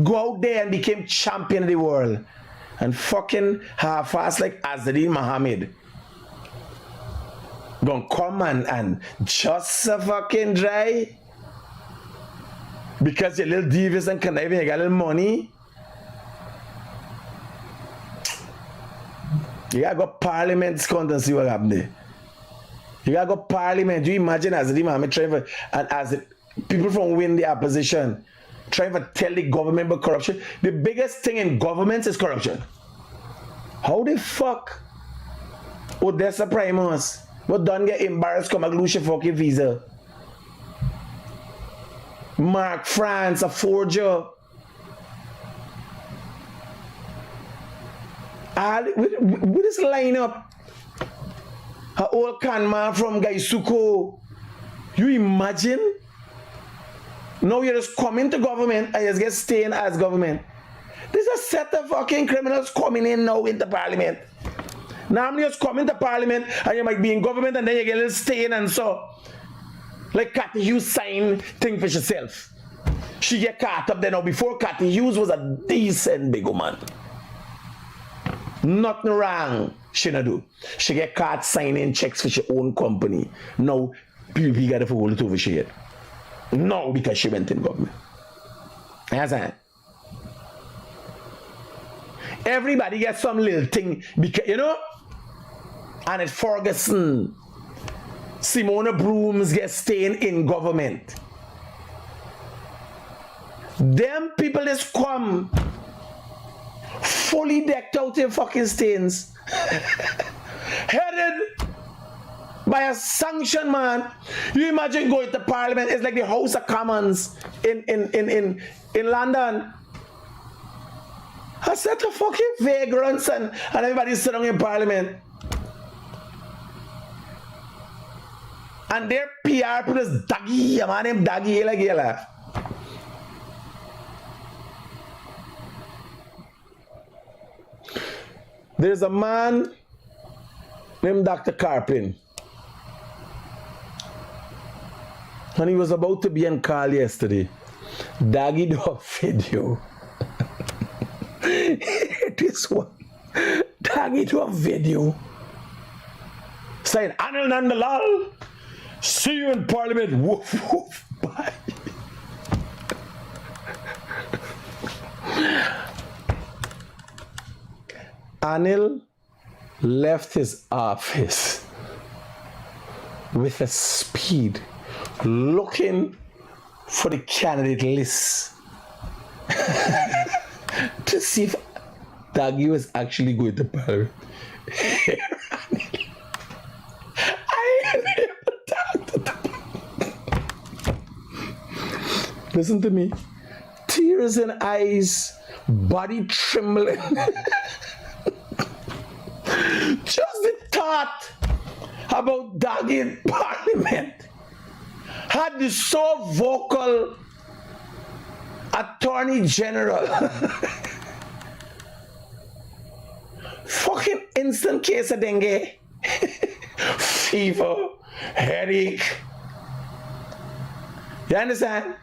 go out there and became champion of the world and fucking half-assed like Azurddin Mohamed. Gonna come and just fucking dry because you're a little devious and conniving, you got a little money. You gotta go parliament and see what happened there. You gotta go parliament. Do you imagine Azurddin Mohamed trying for, and as people from within the opposition trying to tell the government about corruption? The biggest thing in governments is corruption. How the fuck Odessa Primus but don't get embarrassed come and lose your fucking visa? Mark France, a forger. With this lineup, an old can man from Gaisuko. You imagine? Now you just come into government and you just get staying as government. There's a set of fucking criminals coming in now into parliament. Normally you just come into parliament and you might be in government and then you get a little staying and so. Like Cathy Hughes sign thing for herself. She get caught up there now. Before Cathy Hughes was a decent big woman. Nothing wrong she not do. She get caught signing checks for her own company. Now PVP got to hold it over she head. No, because she went in government. That's it. Everybody gets some little thing because you know. Annette Ferguson, Simona Brooms get staying in government. Them people just come fully decked out in fucking stains. Headed by a sanction, man. You imagine going to Parliament, it's like the House of Commons in London. A set of fucking vagrants and everybody sitting in Parliament. And their PR people is Daggy, a man named Daggy, like yella. There's a man named Dr. Carpin. And he was about to be on call yesterday. Daggy do a video. It is one. Daggy do a video saying, Anil Nandalal, see you in Parliament. Woof, woof, bye. Anil left his office with a speed looking for the candidate list to see if Daggy was actually going to Parliament. Listen to me. Tears in eyes, body trembling. Just the thought about Daggy in Parliament had the so vocal Attorney General fucking instant case of dengue, fever, headache. You understand?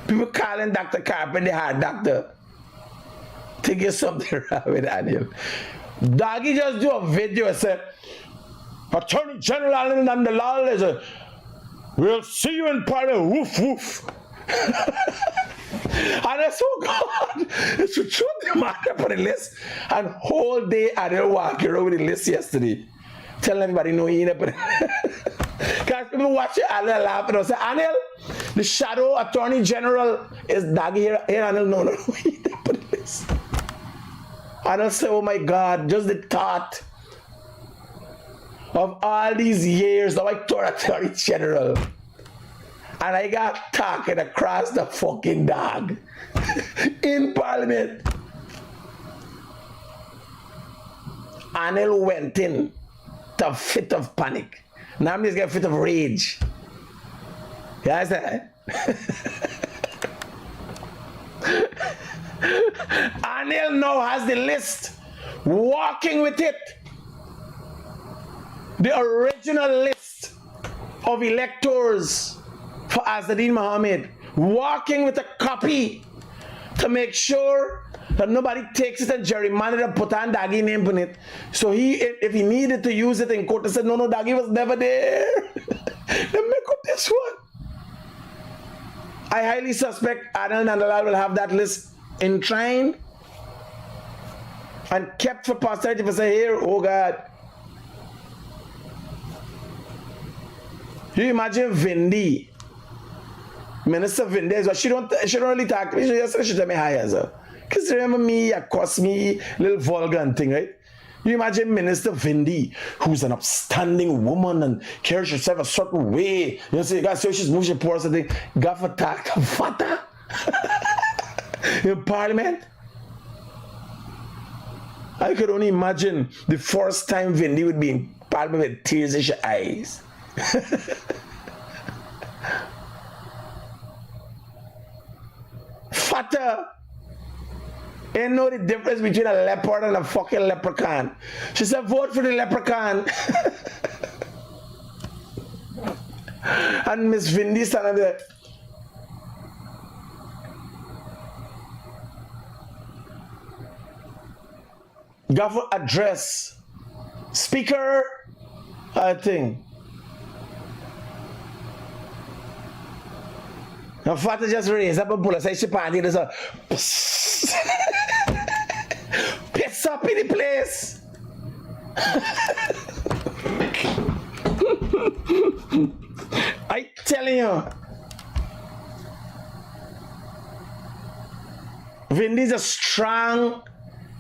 People calling Dr. Carpenter the heart doctor. Think it's something wrong with Daniel. Daggy just do a video and said, Attorney General Anil Nandalal is a, we'll see you in Parliament, woof woof. And I said, oh God, it's the truth, the matter for the list. And whole day I didn't walk around with the list yesterday. Telling everybody no, he ain't put it. Because people watch it, Anil laugh and I say, Anil, the shadow Attorney General is Daggy here. Here, Anil, no, he didn't put the list. And I say, oh my God, just the thought of all these years now I told Attorney General and I got talking across the fucking dog in Parliament. Anil went in to a fit of panic. Now I'm just getting a fit of rage. You understand? Anil now has the list, walking with it. The original list of electors for Azurddin Mohamed, walking with a copy to make sure that nobody takes it and gerrymander and put on Daggy name on it. So he, if he needed to use it in court, he said, no, Daggy was never there. Then make up this one. I highly suspect Anil Nandalal will have that list enshrined and kept for posterity for say, here, oh God. You imagine Vindi, Minister Vindi, is what she don't really talk to me, she just tell me hi as well. Because remember me, accost me, little vulgar and thing, right? You imagine Minister Vindi, who's an upstanding woman and carries herself a certain way. You see, God, so she's moving pores and thing. God for talk to father in Parliament. I could only imagine the first time Vindi would be in Parliament with tears in her eyes. Fatter. Ain't know the difference between a leopard and a fucking leprechaun. She said, vote for the leprechaun. And Miss Vindi standing there. Government address. Speaker, I think. Now, Father just raised up and pull us. I should party. There's a piss up in the place. I telling you, Vindy's a strong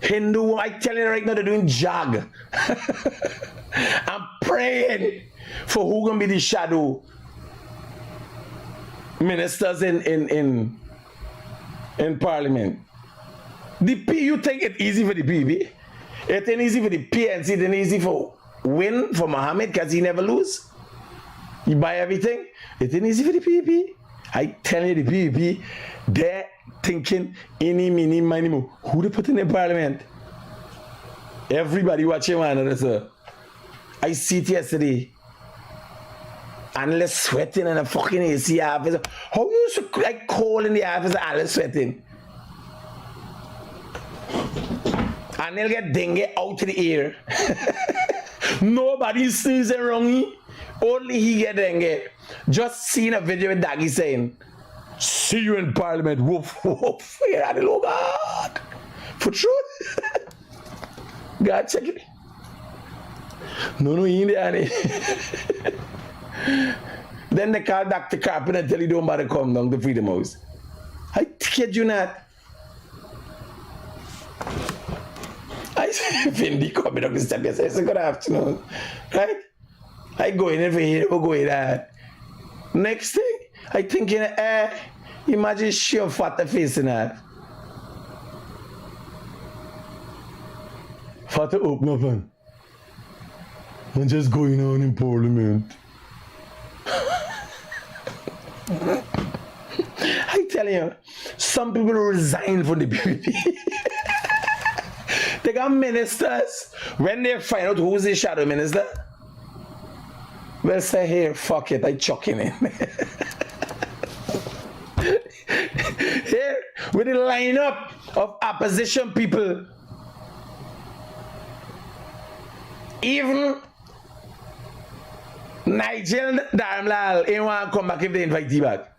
Hindu, I tell you right now, they're doing jog. I'm praying for who gonna be the shadow ministers in parliament. You think it's easy for the PB? It ain't easy for the PNC, it ain't easy for win for Mohamed because he never lose. He buy everything. It ain't easy for the PB. I tell you, the PB, they're thinking any, mini, mini, who they put in the parliament? Everybody watching one another. I see it yesterday. Analyst sweating in a fucking AC office. How you so like cold in the office, analyst sweating? And they'll get dengue out to the air. Nobody sees it wrong. Only he get dengue. Just seen a video with Daggy saying, "See you in parliament." Woof, woof. Yeah, oh God. For truth. God, check it. No, he ain't there. Then they call Dr. Carpenter and tell you don't bother come down to Freedom House. I kid you not. I say, Fendi coming up and step here. Say, good afternoon. Right? I go in for here, go in there. Next thing, I think in the air, imagine sheer fat face in that. Fat open up and just going on in parliament. I tell you, some people resign from the PPP. They got ministers. When they find out who's the shadow minister, they'll say, "Here, fuck it, I chuck him in." Here, with the lineup of opposition people, even Nigel Darmlal, he want to come back if they invite you back.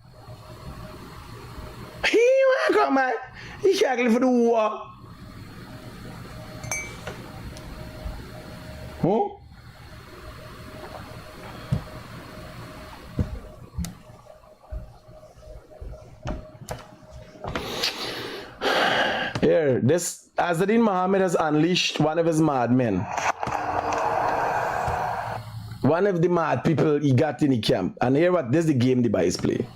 He want to come back. He can't live for the war. Who? Here, this Azurddin Mohamed has unleashed one of his madmen. One of the mad people he got in the camp. And here what, this is the game the boys play.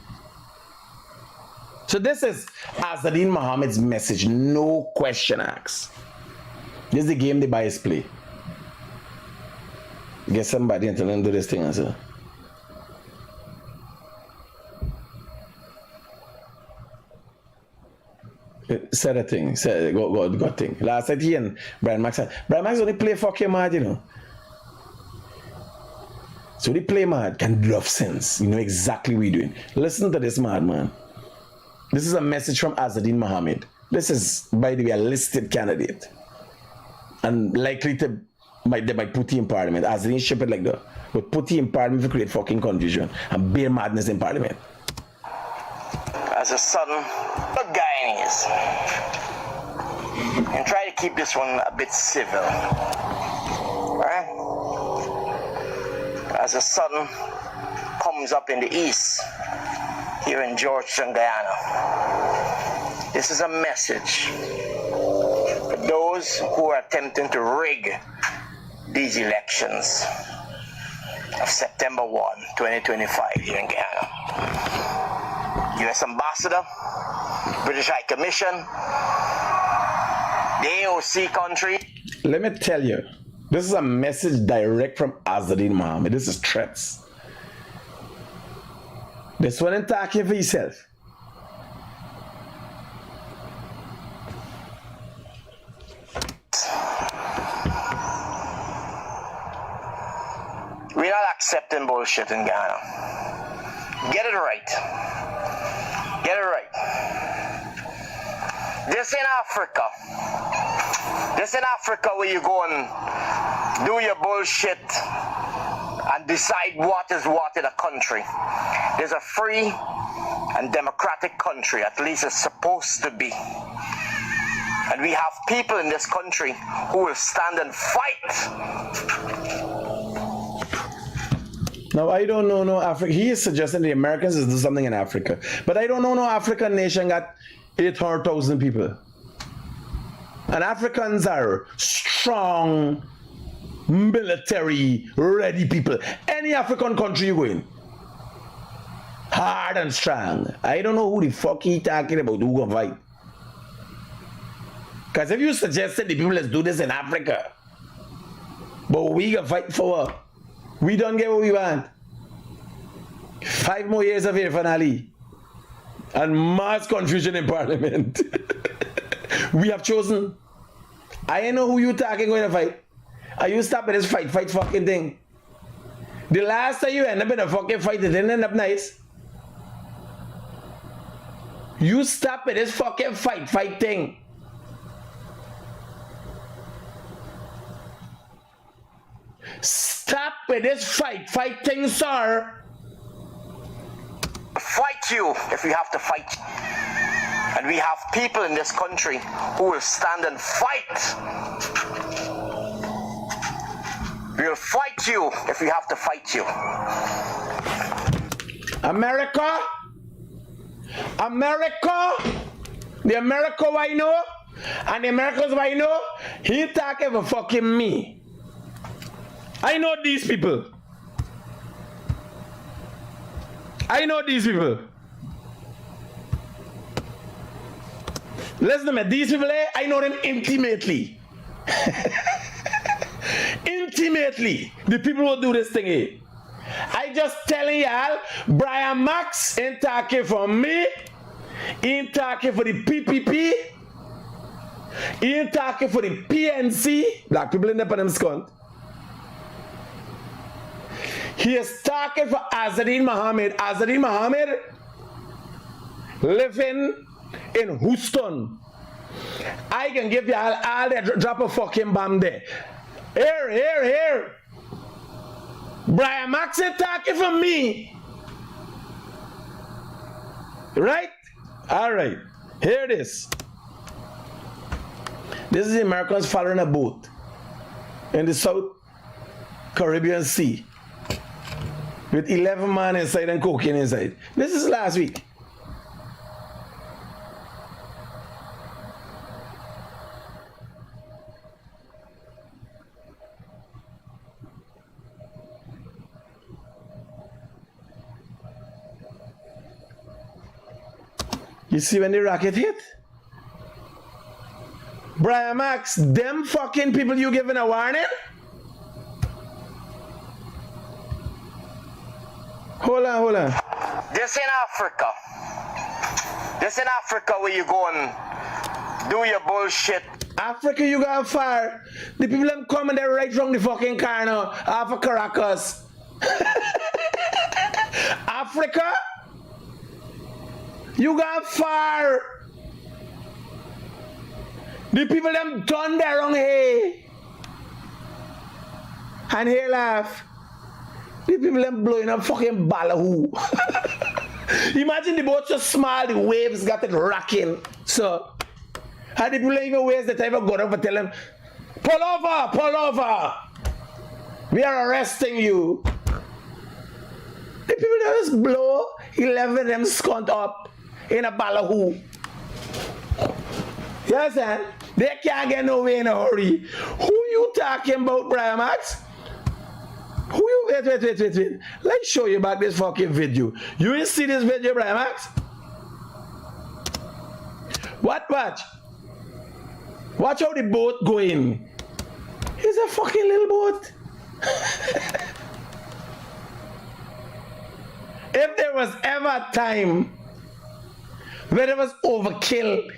So this is Azurddin Mohamed's message, no question asked. This is the game the boys play. Get somebody and tell them do this thing also. Said a thing, said go thing. Last night he and Brian Max said, Brian Max only play fucking mad, you know. So they play mad can bluff sense. You know exactly what you're doing. Listen to this madman. This is a message from Azurddin Mohamed. This is, by the way, a listed candidate. And likely to they might put him in parliament. Azurddin ship it like that. But put him in parliament to create fucking confusion and bear madness in parliament. As a son of Guyanese, and try to keep this one a bit civil. Right? As a son comes up in the east, here in Georgetown, Guyana, this is a message for those who are attempting to rig these elections of September 1, 2025 here in Guyana. U.S. Ambassador, British High Commission, the AOC country. Let me tell you, this is a message direct from Azurddin Mohamed. This is threats. This one ain't talking for yourself. We're not accepting bullshit in Ghana. Get it right. Get it right. This in Africa. This in Africa where you go and do your bullshit and decide what is what in a country. There's a free and democratic country, at least it's supposed to be. And we have people in this country who will stand and fight. Now, I don't know no Africa. He is suggesting the Americans is do something in Africa. But I don't know no African nation got 800,000 people. I And Africans are strong, military, ready people. Any African country you go in, hard and strong. I don't know who the fuck he talking about who gonna fight. Because if you suggested the people, let's do this in Africa, but we gonna fight for what? We don't get what we want. 5 more years of Irfan Ali and mass confusion in parliament. We have chosen. I know who you talking going to fight. Are you stop at this fight fucking thing? The last time you end up in a fucking fight, it didn't end up nice. You stop at this fucking fight thing. Stop with this fight thing, sir. Fight you if we have to fight. And we have people in this country who will stand and fight. We will fight you if we have to fight you. America, the America I know, and the Americans I know, he talking for fucking me. I know these people. Listen, man, these people, I know them intimately. Intimately. The people who do this thing here. I just telling y'all, Brian Max ain't talking for me. He ain't talking for the PPP. He ain't talking for the PNC. Black people in the Panama scunt. He is talking for Azurddin Mohamed. Azurddin Mohamed living in Houston. I can give you all that drop a fucking bomb there. Here. Brian Max is talking for me. Right? Alright. Here it is. This is the Americans following a boat in the South Caribbean Sea with 11 men inside and cocaine inside. This is last week. You see when the rocket hit? Brian Max, them fucking people you giving a warning? Hold on. This in Africa. This in Africa where you go and do your bullshit. Africa, you got fire. The people them come and they right from the fucking car now. Half of Caracas. Africa, you got fire. The people them done their wrong here. And here laugh. The people them blowing up fucking ballahu. Imagine the boat so small, the waves got it rocking. So, and the people even waste the time of going up and tell them, pull over. We are arresting you. The people just blow 11 of them scunt up in a ballahu. You understand? They can't get nowhere in a hurry. Who you talking about, Brian Max? Who you? Wait. Let's show you back this fucking video. You didn't see this video, Brian Max? Watch. Watch how the boat going. It's a fucking little boat. If there was ever a time where there was overkill,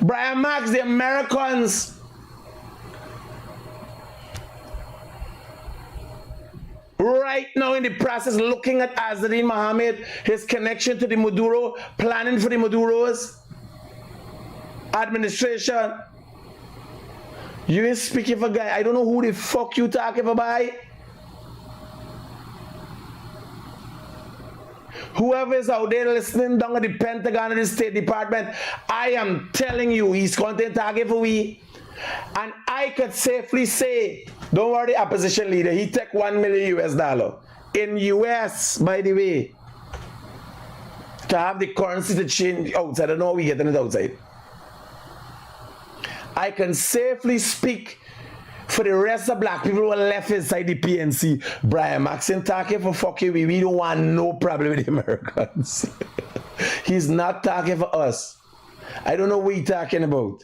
Brian Max, the Americans right now in the process looking at Azurddin Mohamed, his connection to the Maduro, planning for the Maduro's administration. You ain't speaking for guy. I don't know who the fuck you talking for, by. Whoever is out there listening down at the Pentagon and the State Department, I am telling you, he's content target for we. And I could safely say, don't worry, opposition leader, he take $1 million US in US, by the way, to have the currency to change outside. I don't know how we getting it outside. I can safely speak for the rest of black people who are left inside the PNC. Brian Maxim talking for fucking we don't want no problem with the Americans. He's not talking for us. I don't know what he's talking about.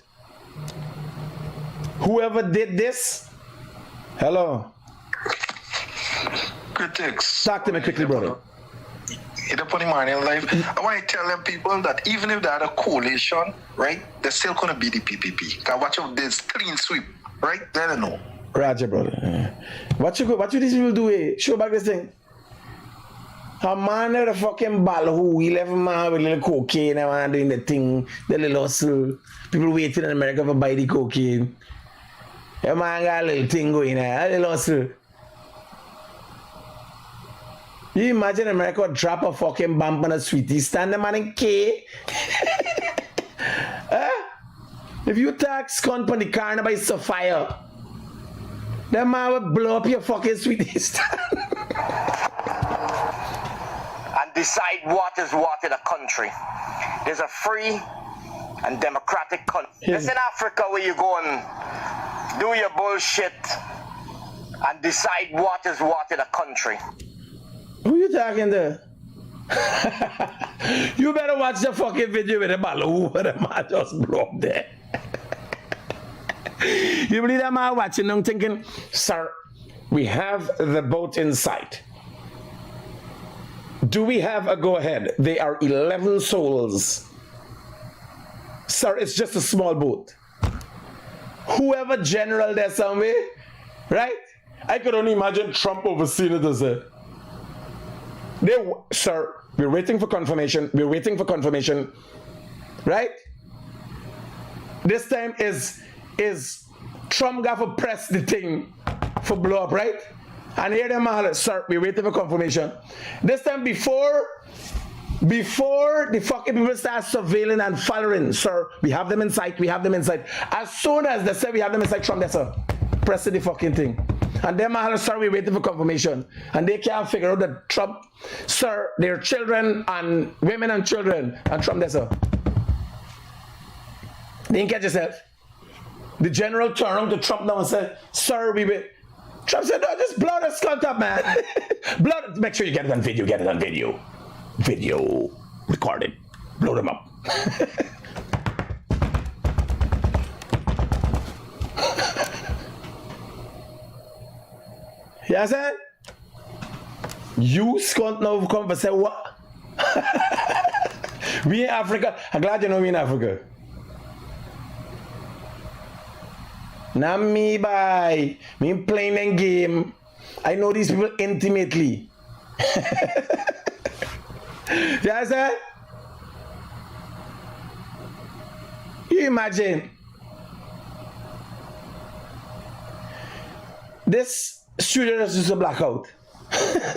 Whoever did this, hello. Critics. Talk to me quickly, brother. Hit up on the morning live. I want to tell them people that even if they had a coalition, right, they're still going to be the PPP. Because watch out, there's clean sweep, right? They don't know. Roger, brother. What you these people do? Show back this thing. A man at a fucking ball who 11 man with little cocaine and doing the thing, the little hustle. People waiting in America for buy the cocaine. A man got a little thing going there, a little hustle. You imagine America would drop a fucking bomb on a sweetie, stand the man in K. If you tax cunt on the car by Sophia, that man would blow up your fucking sweetie stand. And decide what is what in a country. There's a free and democratic country. It's in Africa where you go and do your bullshit and decide what is what in a country. Who you talking to? You better watch the fucking video with the balloon where the man just blew up there. You believe that man watching and thinking, sir, we have the boat in sight. Do we have a go-ahead? They are 11 souls. Sir, it's just a small boat. Whoever general there somewhere, right? I could only imagine Trump overseeing it as a... Sir, we're waiting for confirmation. We're waiting for confirmation. Right? This time is Trump got to press the thing for blow up, right? And here them all, sir, we're waiting for confirmation. This time before the fucking people start surveilling and following, sir, we have them in sight, we have them in sight. As soon as they say we have them in sight, Trump, that's sir, pressing the fucking thing. And them all, sir, we're waiting for confirmation. And they can't figure out that Trump, sir, their children and women and children, and Trump, that's sir. They didn't catch yourself. The general turned around to Trump now and said, sir, we will. Trump said, no, just blow the skull up, man. Blow it. Make sure you get it on video, get it on video. Video recorded. Blow them up. Yeah, sir? You can't now come and say what? We in Africa. I'm glad you know we in Africa. Not me, bye. Me playing a game. I know these people intimately. Yeah, sir? You imagine this studio is just a blackout. Imagine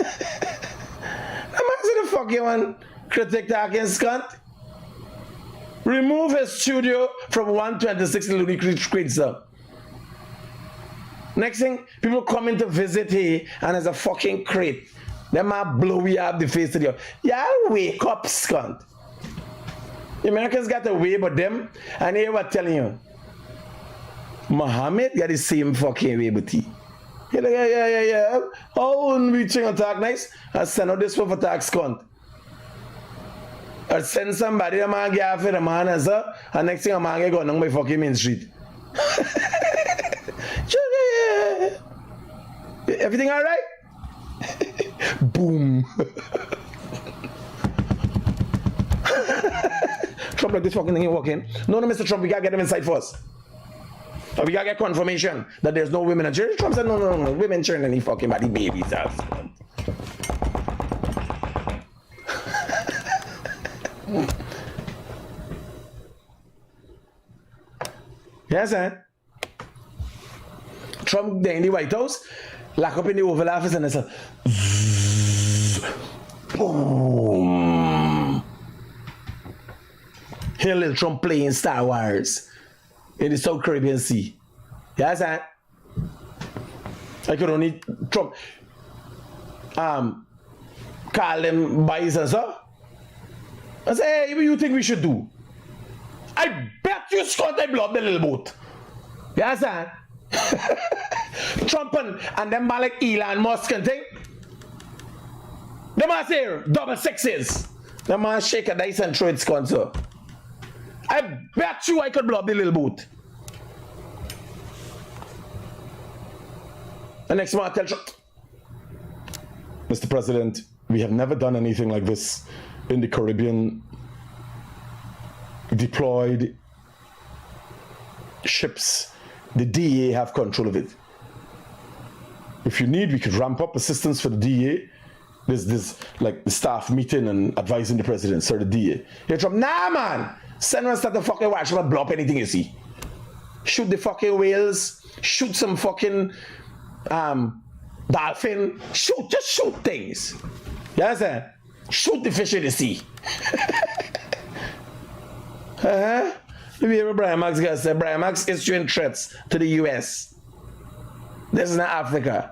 the fucking one critic talking scunt. Remove his studio from 126 to Ludicrous. Next thing, people coming to visit here and there's a fucking crate. Them man blow you up the face to you. Y'all wake up, scunt. The Americans got away but them, and they were telling you, Mohammed got the same fucking way but he. You're like, yeah. Oh, we trying to talk nice. I send out this for tax scunt. Or send somebody a man get for the man and so, and next thing a man get going on my fucking main street. Everything all right? Boom. Trump like this fucking thing walking. No, Mr. Trump, we gotta get them inside first. We gotta get confirmation that there's no women in church. Trump said, no. Women churning any fucking body babies. Yes, sir. Trump there in the White House, lock up in the Oval Office, and it's a boom. Here little Trump playing Star Wars in the South Caribbean Sea. Yes, sir. I could only Trump call them boys and so. I say, hey, what do you think we should do? I bet you Scott I blow up the little boat. You understand? Trump and them man like Elon Musk and thing. Them man say double sixes. Them man shake a dice and throw its console. I bet you I could blow up the little boot. The next man tell Trump, Mr. President, we have never done anything like this in the Caribbean. Deployed ships. The DEA have control of it. If you need, we could ramp up assistance for the DEA. There's this like the staff meeting and advising the president, sir, the DEA. You're Trump, nah man, send us that the fucking watch, but blow up anything you see. Shoot the fucking whales, shoot some fucking dolphin, just shoot things. You understand? Shoot the fish in the sea. Let me hear what Brian Max guys say. Brian Max issuing threats to the US. This is not Africa.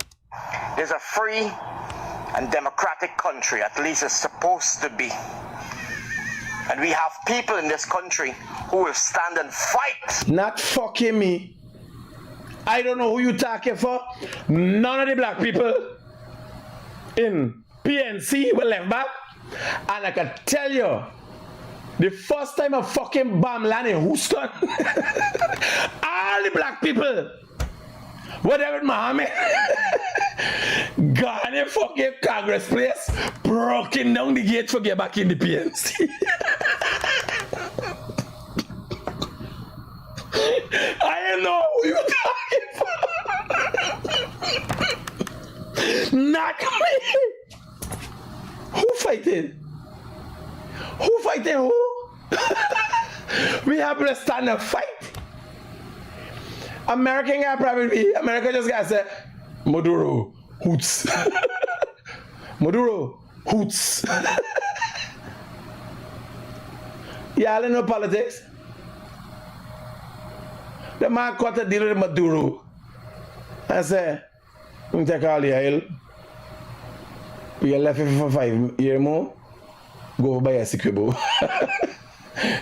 There's a free and democratic country, at least it's supposed to be. And we have people in this country who will stand and fight. Not fucking me. I don't know who you talking for. None of the black people in PNC were left back. And I can tell you, the first time a fucking bomb landed in Houston, all the black people were there with Mohammed. Gone in fucking Congress place, broken down the gate for get back in the PNC. I don't know who you talking for. Not me. Who fighting? Who fighting who? We have to stand and fight. American guy probably, America just gotta say, Maduro, hoots. Maduro, hoots. Y'all know politics? The man got a deal with Maduro. I say, we take all the oil. We get left for 5 years more. Go buy a Essequibo.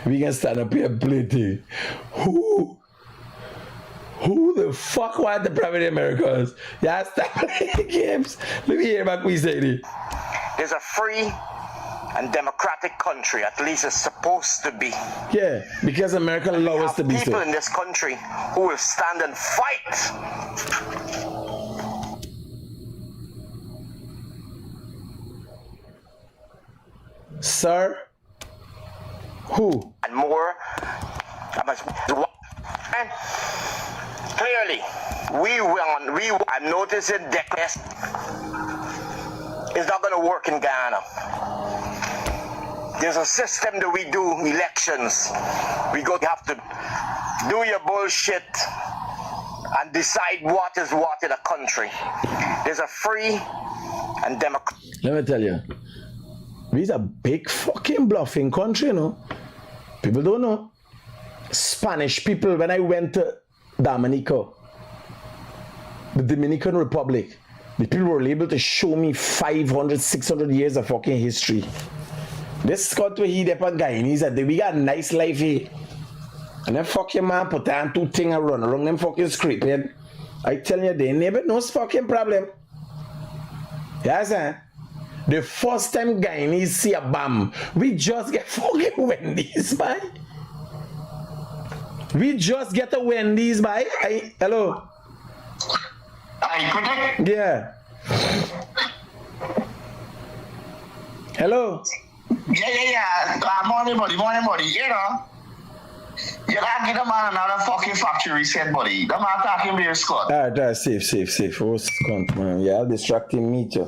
We can stand up here and play thing. Who the fuck want the private Americans? Yeah, stop playing games. Let me hear back what you say. There's a free and democratic country, at least it's supposed to be. Yeah, because America allows us to be so. People in this country who will stand and fight. Sir? Who? And more. And clearly, I'm noticing that it's not going to work in Ghana. There's a system that we do elections. We have to do your bullshit and decide what is what in a country. There's a free and democratic. Let me tell you. We's a big fucking bluffing country, you know. People don't know. Spanish people, when I went to Dominica, the Dominican Republic, the people were able to show me 500, 600 years of fucking history. This country here, the Guyanese, that we got a nice life here. And then fucking man put on 2 things and run around them fucking scraping. I tell you, they never no fucking problem. Yes, eh? The first time Guyanese see a bomb, we just get fucking Wendy's, bye. We just get a Wendy's, bye. Hello? Critic? Yeah. Hello? Yeah. Morning, buddy. You know, you gotta give the man another fucking factory set, buddy. The man talking to your squad. Alright, safe. Oh, scunt, man. Yeah, I'll distract him, me too.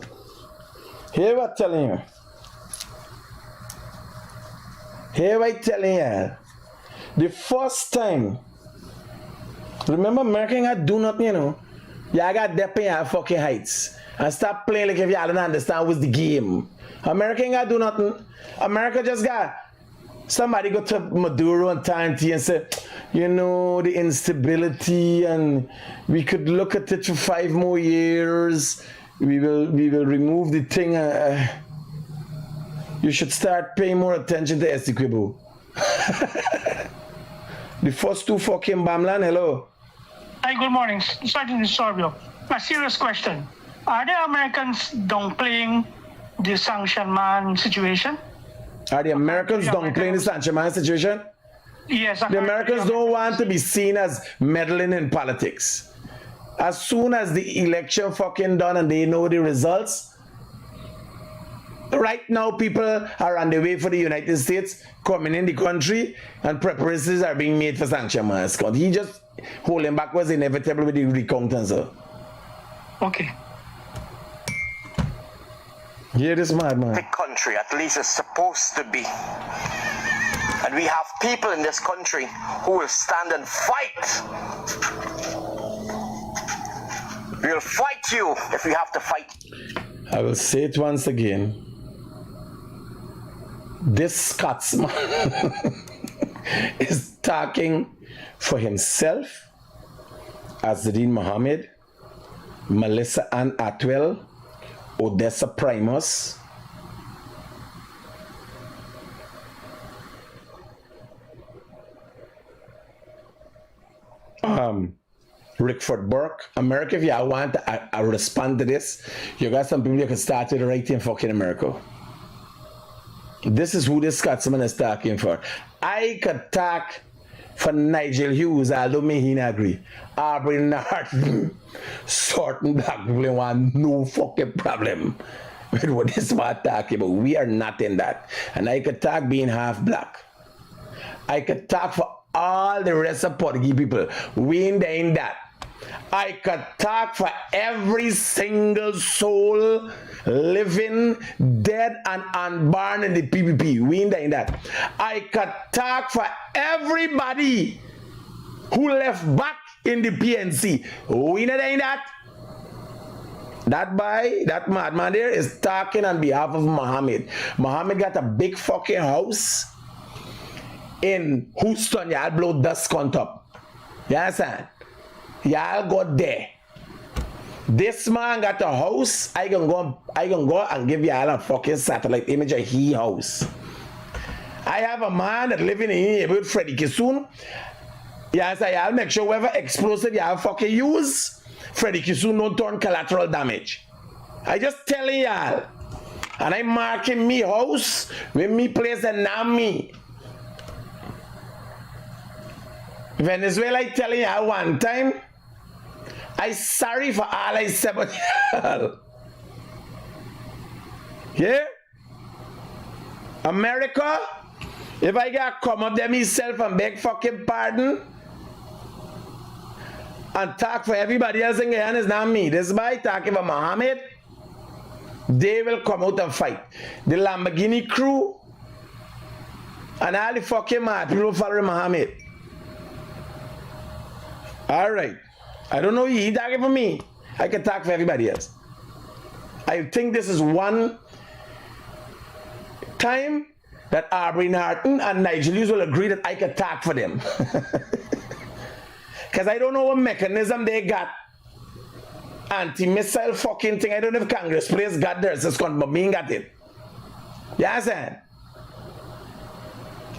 Here what telling you. The first time, remember American had do nothing, you know. Y'all got dep in your fucking heights. And stop playing like if y'all don't understand what's the game. American got do nothing. America just got somebody go to Maduro and Tanti and say, you know, the instability and we could look at it for 5 more years. We will remove the thing. You should start paying more attention to Essequibo. The first 2 fucking Bamlan, hello. Hi, good morning. Sergeant Sorbio. A serious question. Are the Americans downplaying the sanctioned man situation? Are the Americans downplaying the Sanctioned man situation? Yes. The Americans don't want to be seen as meddling in politics. As soon as the election fucking done and they know the results, right now people are on the way for the United States coming in the country and preparations are being made for Sanctioned man. Scott, he just holding back was inevitable with the recounting, sir. Okay. Yeah, this madman. The country, at least it's supposed to be. And we have people in this country who will stand and fight. We'll fight you if we have to fight. I will say it once again. This Scotsman is talking for himself, Azurddin Mohamed, Melissa Ann Atwell, Odessa Primus, Rickford Burke. America, if you want to respond to this, you got some people you can start with right in fucking America. This is who this Scotsman is talking for. I could talk for Nigel Hughes, although me he not agree. Aubrey Norton, certain black people want no fucking problem with what this man talking about. We are not in that. And I could talk being half black. I could talk for all the rest of Portuguese people. We ain't in that. I could talk for every single soul living, dead, and unborn in the PPP. We ain't in that. I could talk for everybody who left back in the PNC. We not in that. That boy, that madman there is talking on behalf of Mohammed. Mohammed got a big fucking house in Houston. Y'all blow dust on top. You understand? Y'all go there. This man got a house. I can go and give y'all a fucking satellite image of his house. I have a man that living in here with Freddie Kissoon. Yes, I'll make sure whatever explosive y'all fucking use, Freddie Kissoon don't turn collateral damage. I just telling y'all. And I marking me house with me place and now me. Venezuela, I telling y'all one time, I sorry for all I said about y'all. Yeah? America, if I gotta come up there myself and beg fucking pardon and talk for everybody else in Guyana, is not me. This by talking about Mohammed, they will come out and fight. The Lamborghini crew and all the fucking mad people following Mohammed. Alright. I don't know he talking for me. I can talk for everybody else. I think this is one time that Aubrey Norton and Nigel Hughes will agree that I can talk for them. Because I don't know what mechanism they got. Anti-missile fucking thing. I don't know if Congress players got theirs, but me ain't got it. You understand?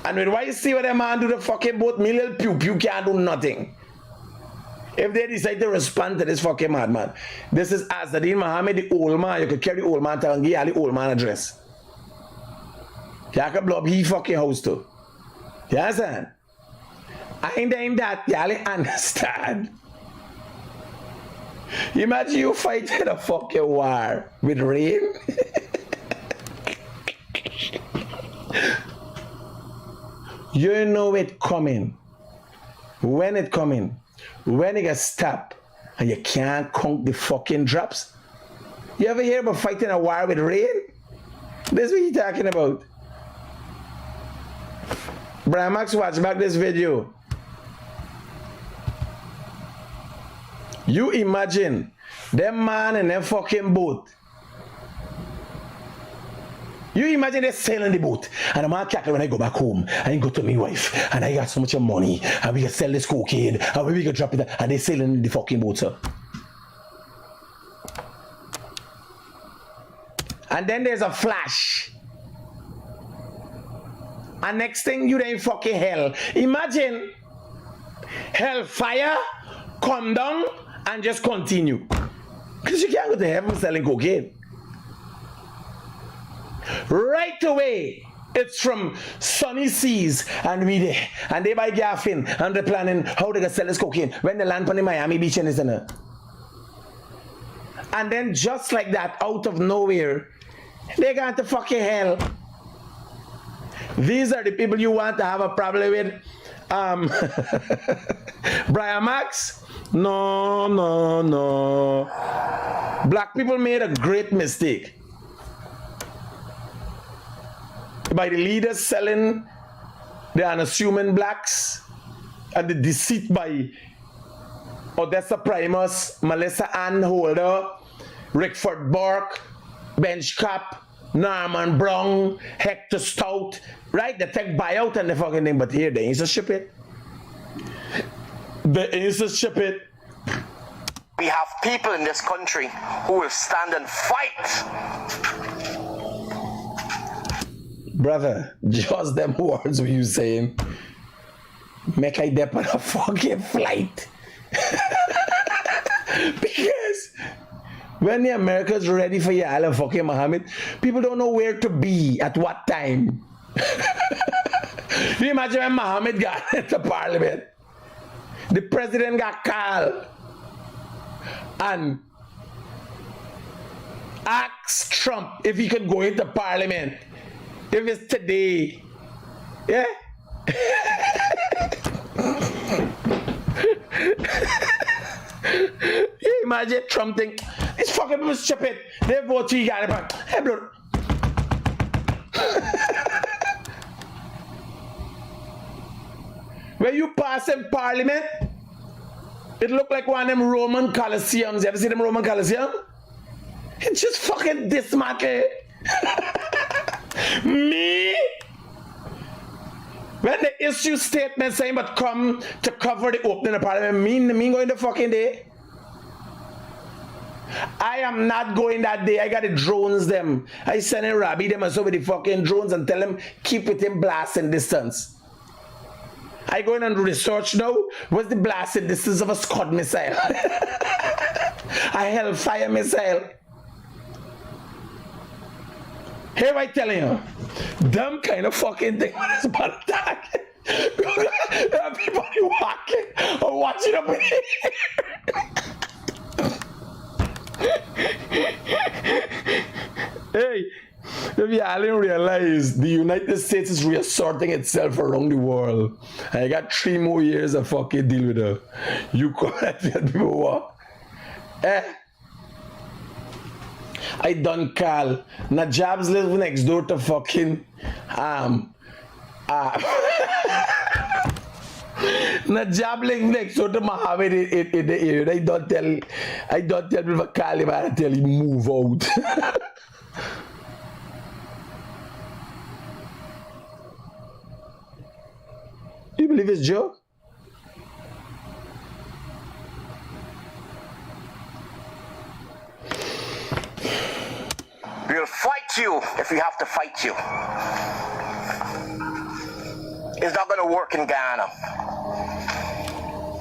And with why you see what them man do the fucking boat, me little pew can't do nothing. If they decide to respond to this fucking madman, this is Azurddin Mohamed, the old man. You could carry the old man to and give you the old man address. You can blow up his fucking house too. You understand? I ain't doing that. You understand? Imagine you fighting a fucking war with rain. You know it coming. When it coming. When it gets stopped and you can't count the fucking drops. You ever hear about fighting a war with rain? This is what you talking about. Brian Max, watch back this video. You imagine them man in them fucking boat. You imagine they sailing the boat and I'm cackle when I go back home. I go to my wife and I got so much money and we can sell this cocaine and we can drop it and they sailing in the fucking boat, sir. And then there's a flash. And next thing you ain't fucking hell. Imagine hellfire come down and just continue. Because you can't go to heaven selling cocaine. Right away, it's from sunny seas and we there. And they buy gaffin and they're planning how they gonna sell this cocaine when they land on the Miami Beach and this and that. And then just like that, out of nowhere, they got to fucking hell. These are the people you want to have a problem with. Brian Max? No. Black people made a great mistake by the leaders selling the unassuming blacks and the deceit by Odessa Primus, Melissa Ann Holder, Rickford Burke, Bench Cap, Norman Brown, Hector Stout, right? They take buyout and the fucking thing, but here they ain't so ship it. They ain't so ship it. We have people in this country who will stand and fight. Brother, just them words what you saying make I dep on a fucking flight. Because when the Americans ready for Azurddin fucking Mohamed, people don't know where to be at what time. You imagine when Mohamed got into parliament, the president got called and asked Trump if he could go into parliament. If it's today, yeah? You imagine Trump think, these fucking people stupid. They vote you got it back. Hey, bro. When you pass in parliament, it look like one of them Roman Colosseums. You ever see them Roman Colosseum? It's just fucking dismantled. Me? When they issue statements saying but come to cover the opening of parliament, me going the fucking day? I am not going that day. I got the drones them. I send in Robbie them and so with the fucking drones and tell them keep within blasting distance. I go in and do research now. What's the blasting distance of a Scud missile? A Hellfire missile. Here I telling you, them kind of fucking thing when it's about attack. Everybody walking or watching up in here. Hey, if you all didn't realize the United States is reasserting itself around the world. I got 3 more years of fucking deal with her. You come at people what? I done call. Najab's live next door to fucking Najab live next door to Mohammed in the area. I don't tell people call him and tell him move out. You believe it's joke? We'll fight you if we have to fight you. It's not going to work in Guyana.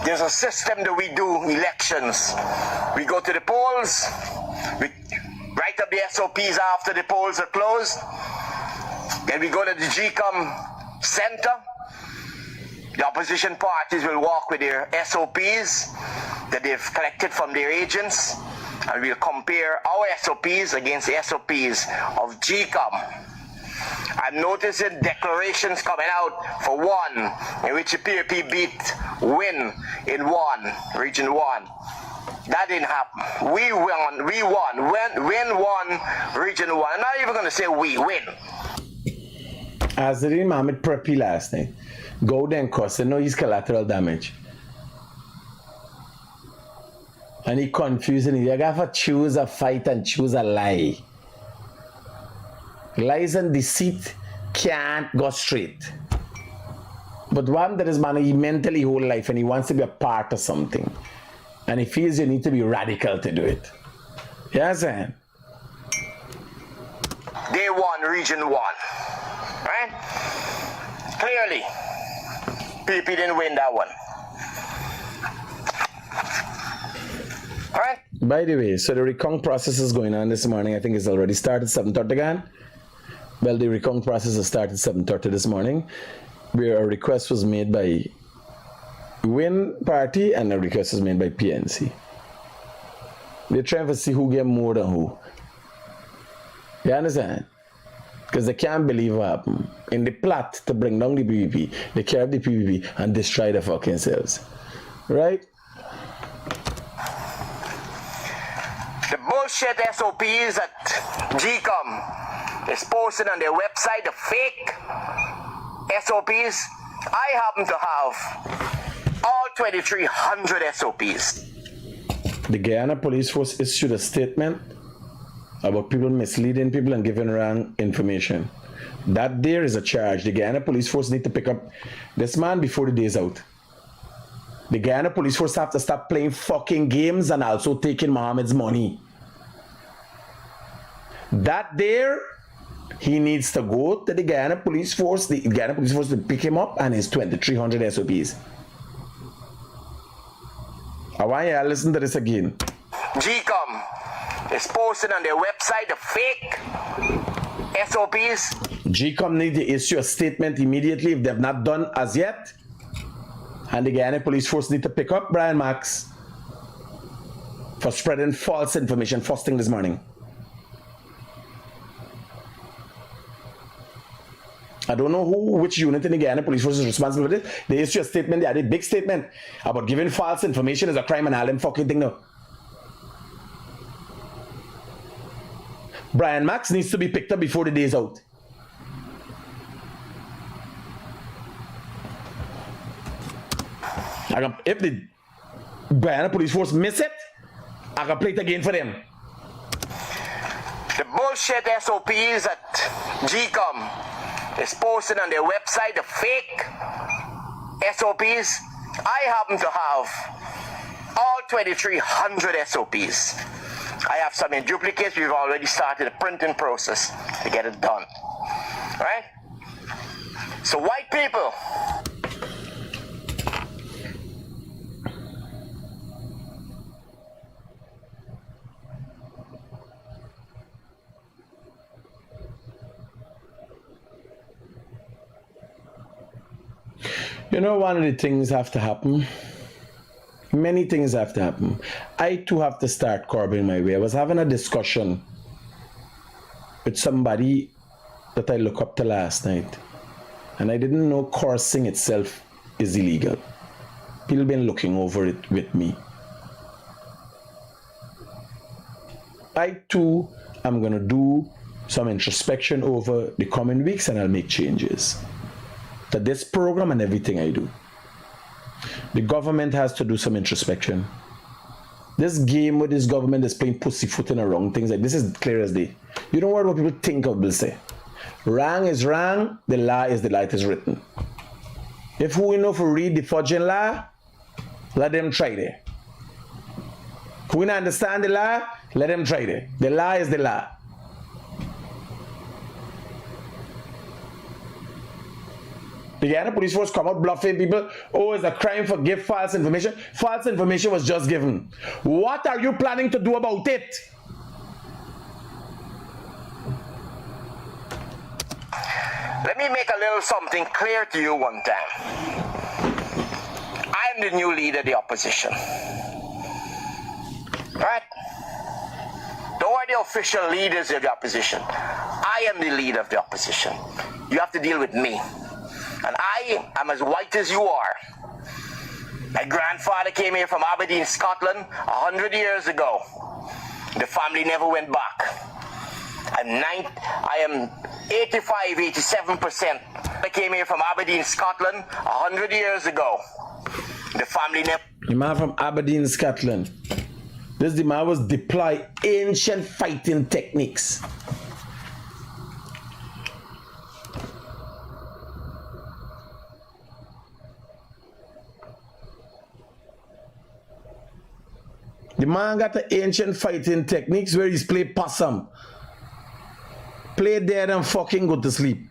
There's a system that we do elections. We go to the polls, we write up the SOPs after the polls are closed, then we go to the GECOM center. The opposition parties will walk with their SOPs that they've collected from their agents, and we'll compare our SOPs against the SOPs of GECOM. I'm noticing declarations coming out for one, in which the PAP beat win in region 1. That didn't happen. We won, win one, region 1. I'm not even going to say we win. Azurddin Mohamed preppy last night. Go there and cuss and know he's collateral damage. And he confusing it. You gotta choose a fight and choose a lie. Lies and deceit can't go straight. But one that is man, he mentally whole life and he wants to be a part of something. And he feels you need to be radical to do it. You know what I'm saying? Day 1, region 1. Right? Clearly, PP didn't win that one. By the way, so the recount process is going on this morning. I think it's already started 7:30 again. Well, the recount process has started 7:30 this morning, where a request was made by Win Party and a request was made by PNC. They're trying to see who get more than who. You understand? Because they can't believe what happened. In the plot to bring down the PPP, they carry the PPP and destroy the fucking selves. Right? The bullshit SOPs at GECOM is posted on their website, the fake SOPs. I happen to have all 2,300 SOPs. The Guyana Police Force issued a statement about people misleading people and giving wrong information. That there is a charge. The Guyana Police Force need to pick up this man before the day's out. The Guyana Police Force have to stop playing fucking games and also taking Mohamed's money. That there, he needs to go to the Guyana Police Force. The Guyana Police Force will pick him up and his 2,300 SOPs. I want you to listen to this again. GECOM is posted on their website, the fake SOPs. GECOM need to issue a statement immediately if they've not done as yet. And the Guyana Police Force need to pick up Brian Max for spreading false information first thing this morning. I don't know which unit in the Guyana Police Force is responsible for this. They issued a statement, they had a big statement about giving false information is a crime and all them fucking thing now. Brian Max needs to be picked up before the day is out. If the Guyana Police Force miss it, I can play it again for them. The bullshit SOPs at GECOM is posted on their website, the fake SOPs. I happen to have all 2,300 SOPs. I have some in duplicates. We've already started the printing process to get it done. Right? So white people, you know, one of the things have to happen. Many things have to happen. I too have to start curbing my way. I was having a discussion with somebody that I look up to last night, and I didn't know cursing itself is illegal. People been looking over it with me. I too am gonna do some introspection over the coming weeks, and I'll make changes to this program and everything I do. The government has to do some introspection. This game with this government is playing pussyfooting around things like this is clear as day. You don't worry what people think of will say. Wrong is wrong, the law is the law, it is written. If we know to read the fudging law, let them try it. If we not understand the law, let them try it. The law is the law. The Guyana Police Force come out bluffing people. Oh, it's a crime for give false information. False information was just given. What are you planning to do about it? let me make a little something clear to you one time. I'm the new leader of the opposition. Right? They are the official leaders of the opposition. I am the leader of the opposition. You have to deal with me. And I am as white as you are. My grandfather came here from Aberdeen, Scotland, 100 years ago. The family never went back. I am 85, 87%. I came here from Aberdeen, Scotland, 100 years ago. The family never... The man from Aberdeen, Scotland. This the man was deploy ancient fighting techniques. The man got the ancient fighting techniques where he's play possum. Play dead and fucking go to sleep.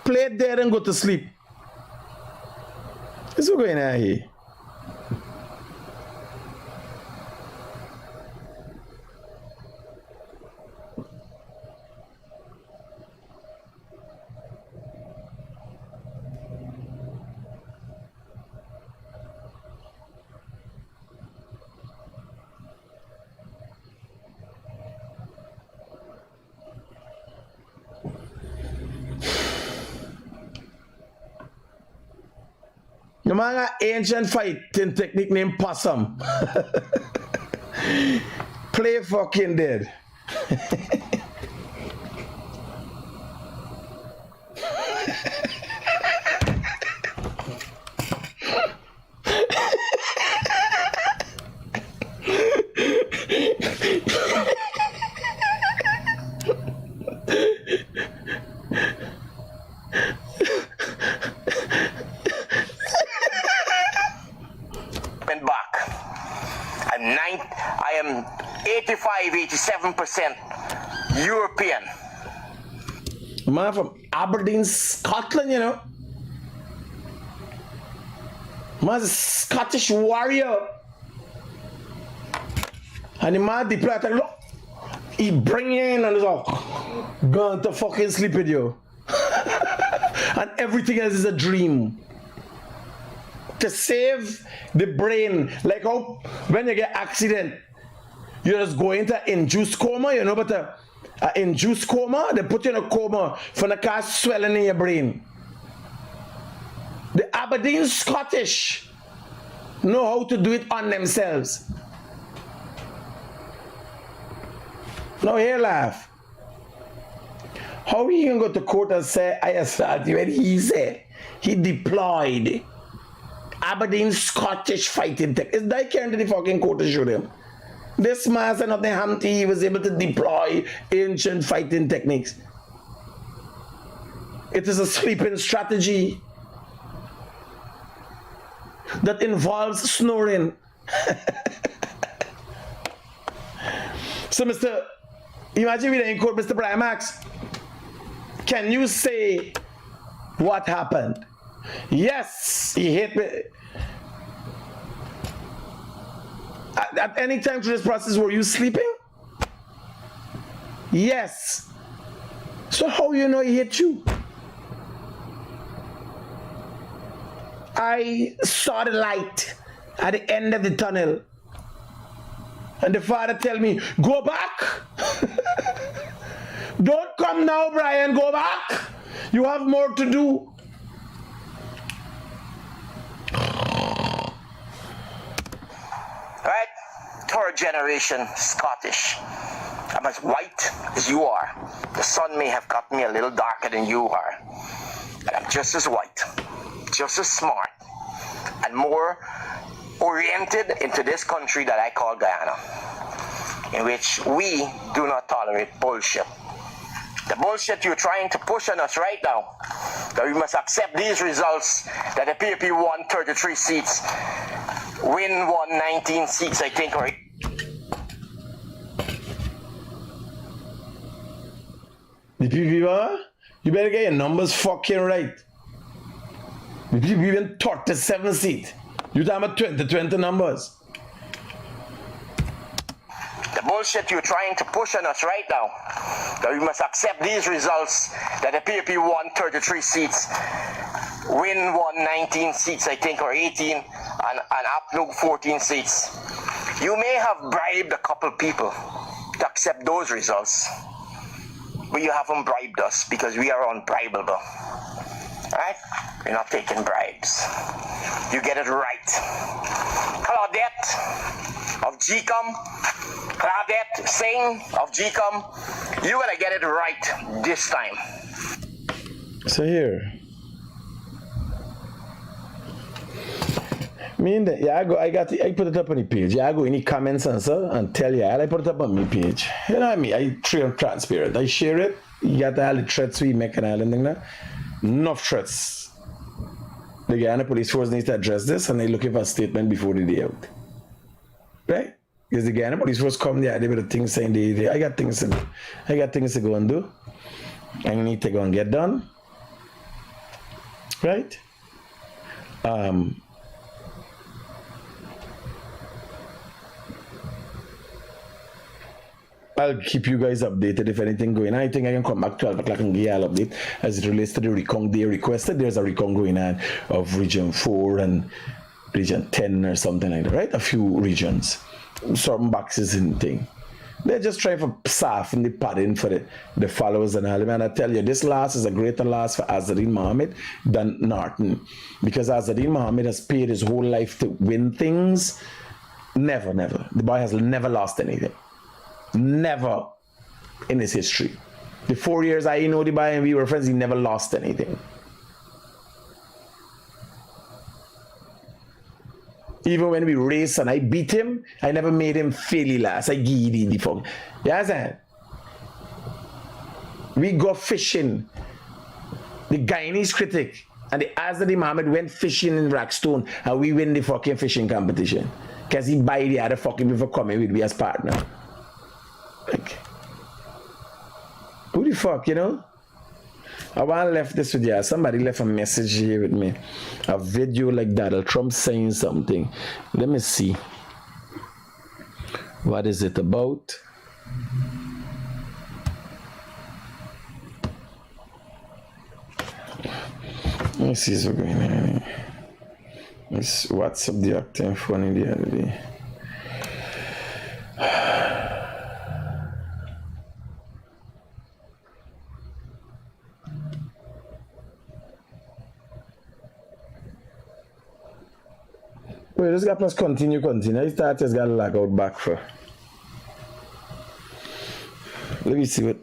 Play dead and go to sleep. What's going on here? The man got ancient fighting technique named Possum. Play fucking dead. I am 87% European. Man from Aberdeen, Scotland, you know. Man's a Scottish warrior. And the man deployed, look, he bring you in and he's like, gone to fucking sleep with you. And everything else is a dream. To save the brain, like how when you get accident, you just go into induced coma, you know, but induced coma, they put you in a coma for the car swelling in your brain. The Aberdeen Scottish know how to do it on themselves. Now here laugh. How he can go to court and say I assault you when he said he deployed Aberdeen Scottish fighting tech? It's that came to the fucking court to shoot him. This man said nothing Humpty, he was able to deploy ancient fighting techniques. It is a sleeping strategy that involves snoring. So Mr. Imagine we in court, Mr. Brian Max. Can you say what happened? Yes, he hit me. At any time through this process, were you sleeping? Yes. So how you know he hit you? I saw the light at the end of the tunnel. And the father tell me, go back. Don't come now, Brian, go back. You have more to do. Right? Third generation Scottish. I'm as white as you are. The sun may have got me a little darker than you are. But I'm just as white, just as smart, and more oriented into this country that I call Guyana, in which we do not tolerate bullshit. The bullshit you're trying to push on us right now, that we must accept these results, that the PPP won 33 seats, win won 19 seats, I think, or The PPP, you better get your numbers fucking right. The PPP even 37 seats. You talking about 20 numbers. the bullshit you're trying to push on us right now, that we must accept these results, that the PPP won 33 seats, win won 19 seats, I think, or 18, and upload 14 seats. You may have bribed a couple people to accept those results, but you haven't bribed us because we are unbribable. Right? We're not taking bribes. You get it right. Claudette of GECOM, Claudette Singh of GECOM, you're gonna get it right this time. So here. Yeah, I put it up on the page. Yeah, I go in the comments and so and tell you, I put it up on my page. You know what I mean? I transparent. I share it. You got all the threats we make and all that thing there. Enough threats. The Guyana police force needs to address this and they're looking for a statement before the day out. Right? Because the Guyana police force come there, they with things saying I got things to do. I got things to go and do. I need to go and get done. Right? I'll keep you guys updated if anything going on. I think I can come back 12 o'clock and give you all update as it relates to the recon they requested. There's a recon going on of region 4 and region 10 or something like that, right? A few regions, certain boxes and thing. They're just trying to soften the padding for the followers and all. Man, I tell you, this loss is a greater loss for Azurddin Mohamed than Norton. Because Azurddin Mohamed has paid his whole life to win things. Never, never. The boy has never lost anything. Never in his history. The 4 years I know the boy and we were friends, he never lost anything. Even when we raced and I beat him, I never made him fairly last. I give the fuck. You understand? We go fishing. The Guyanese Critic and the Azurddin Mohamed went fishing in Rackstone and we win the fucking fishing competition. Because he buy the other fucking people coming with me as partner. Like, who the fuck, you know? I want to left this with you. Somebody left a message here with me. A video like Donald Trump saying something. Let me see. What is it about? Let me see what's going on. This WhatsApp the acting funny the other day. Wait, this guy plus continue. I start just got lag out back for. Let me see what.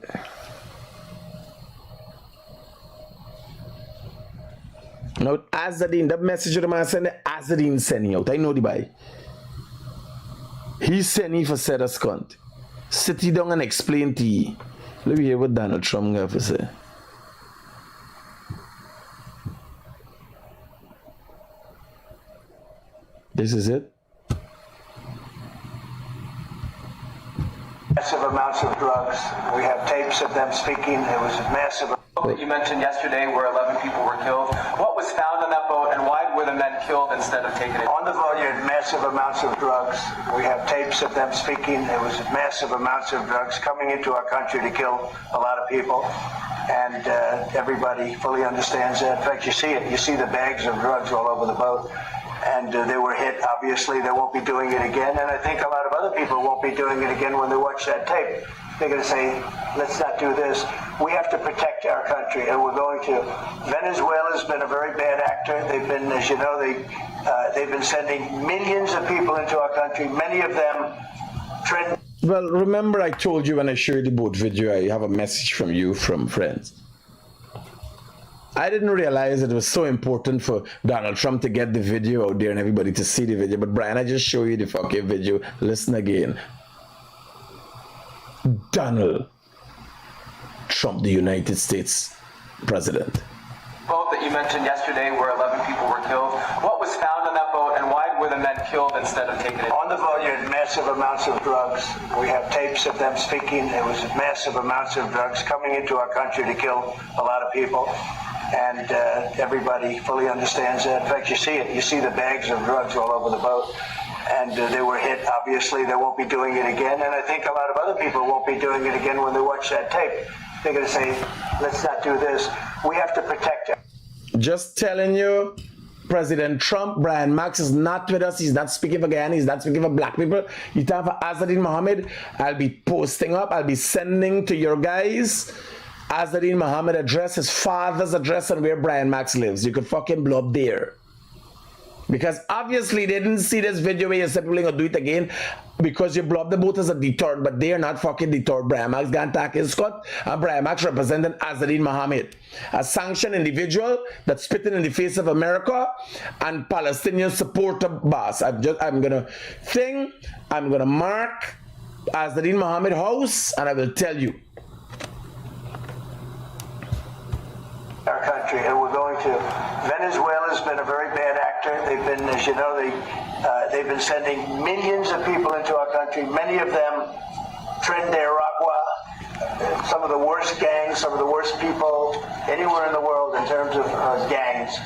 Now Azurddin, that message the man send Azurddin sending out. I know the guy. He's sending for said us cunt. Sit you down and explain to you. Let me hear what Donald Trump got to say. This is it. Massive amounts of drugs. We have tapes of them speaking. It was massive. That you mentioned yesterday where 11 people were killed. What was found on that boat and why were the men killed instead of taken in? On the boat, you had massive amounts of drugs. We have tapes of them speaking. It was massive amounts of drugs coming into our country to kill a lot of people. And everybody fully understands that. In fact, you see it. You see the bags of drugs all over the boat. And they were hit. Obviously, they won't be doing it again. And I think a lot of other people won't be doing it again when they watch that tape. They're going to say, let's not do this. We have to protect our country, and we're going to. Venezuela's been a very bad actor. They've been, as you know, they've been sending millions of people into our country, many of them trend. Well, remember I told you when I shared the boat video, I have a message from you, from friends. I didn't realize it was so important for Donald Trump to get the video out there and everybody to see the video. But Brian, I just show you the fucking video. Listen again. Donald Trump, the United States president. Boat that you mentioned yesterday where 11 people were killed. What was found on that boat and why were the men killed instead of taken in? On the boat, you had massive amounts of drugs. We have tapes of them speaking. It was massive amounts of drugs coming into our country to kill a lot of people. And everybody fully understands that. In fact, you see it. You see the bags of drugs all over the boat. And they were hit. Obviously, they won't be doing it again. And I think a lot of other people won't be doing it again when they watch that tape. They're going to say, let's not do this. We have to protect it. Just telling you, President Trump, Brian Max is not with us. He's not speaking for Guyana. He's not speaking for black people. He's talking for Azurddin Mohamed. I'll be posting up. I'll be sending to your guys Azurddin Mohamed address, his father's address, and where Brian Max lives. You could fucking blow up there. Because obviously they didn't see this video where you said people gonna do it again because you blow up the boat as a deterrent, but they are not fucking deterred. Brian Max gonna attack his Scott, and Brian Max representing Azurddin Mohamed, a sanctioned individual that's spitting in the face of America and Palestinian supporter boss. I'm gonna mark Azurddin Mohamed house, and I will tell you. Our country, and we're going to. Venezuela's been a very bad actor. They've been, as you know, they've been sending millions of people into our country. Many of them Tren de Aragua, some of the worst gangs, some of the worst people anywhere in the world in terms of gangs.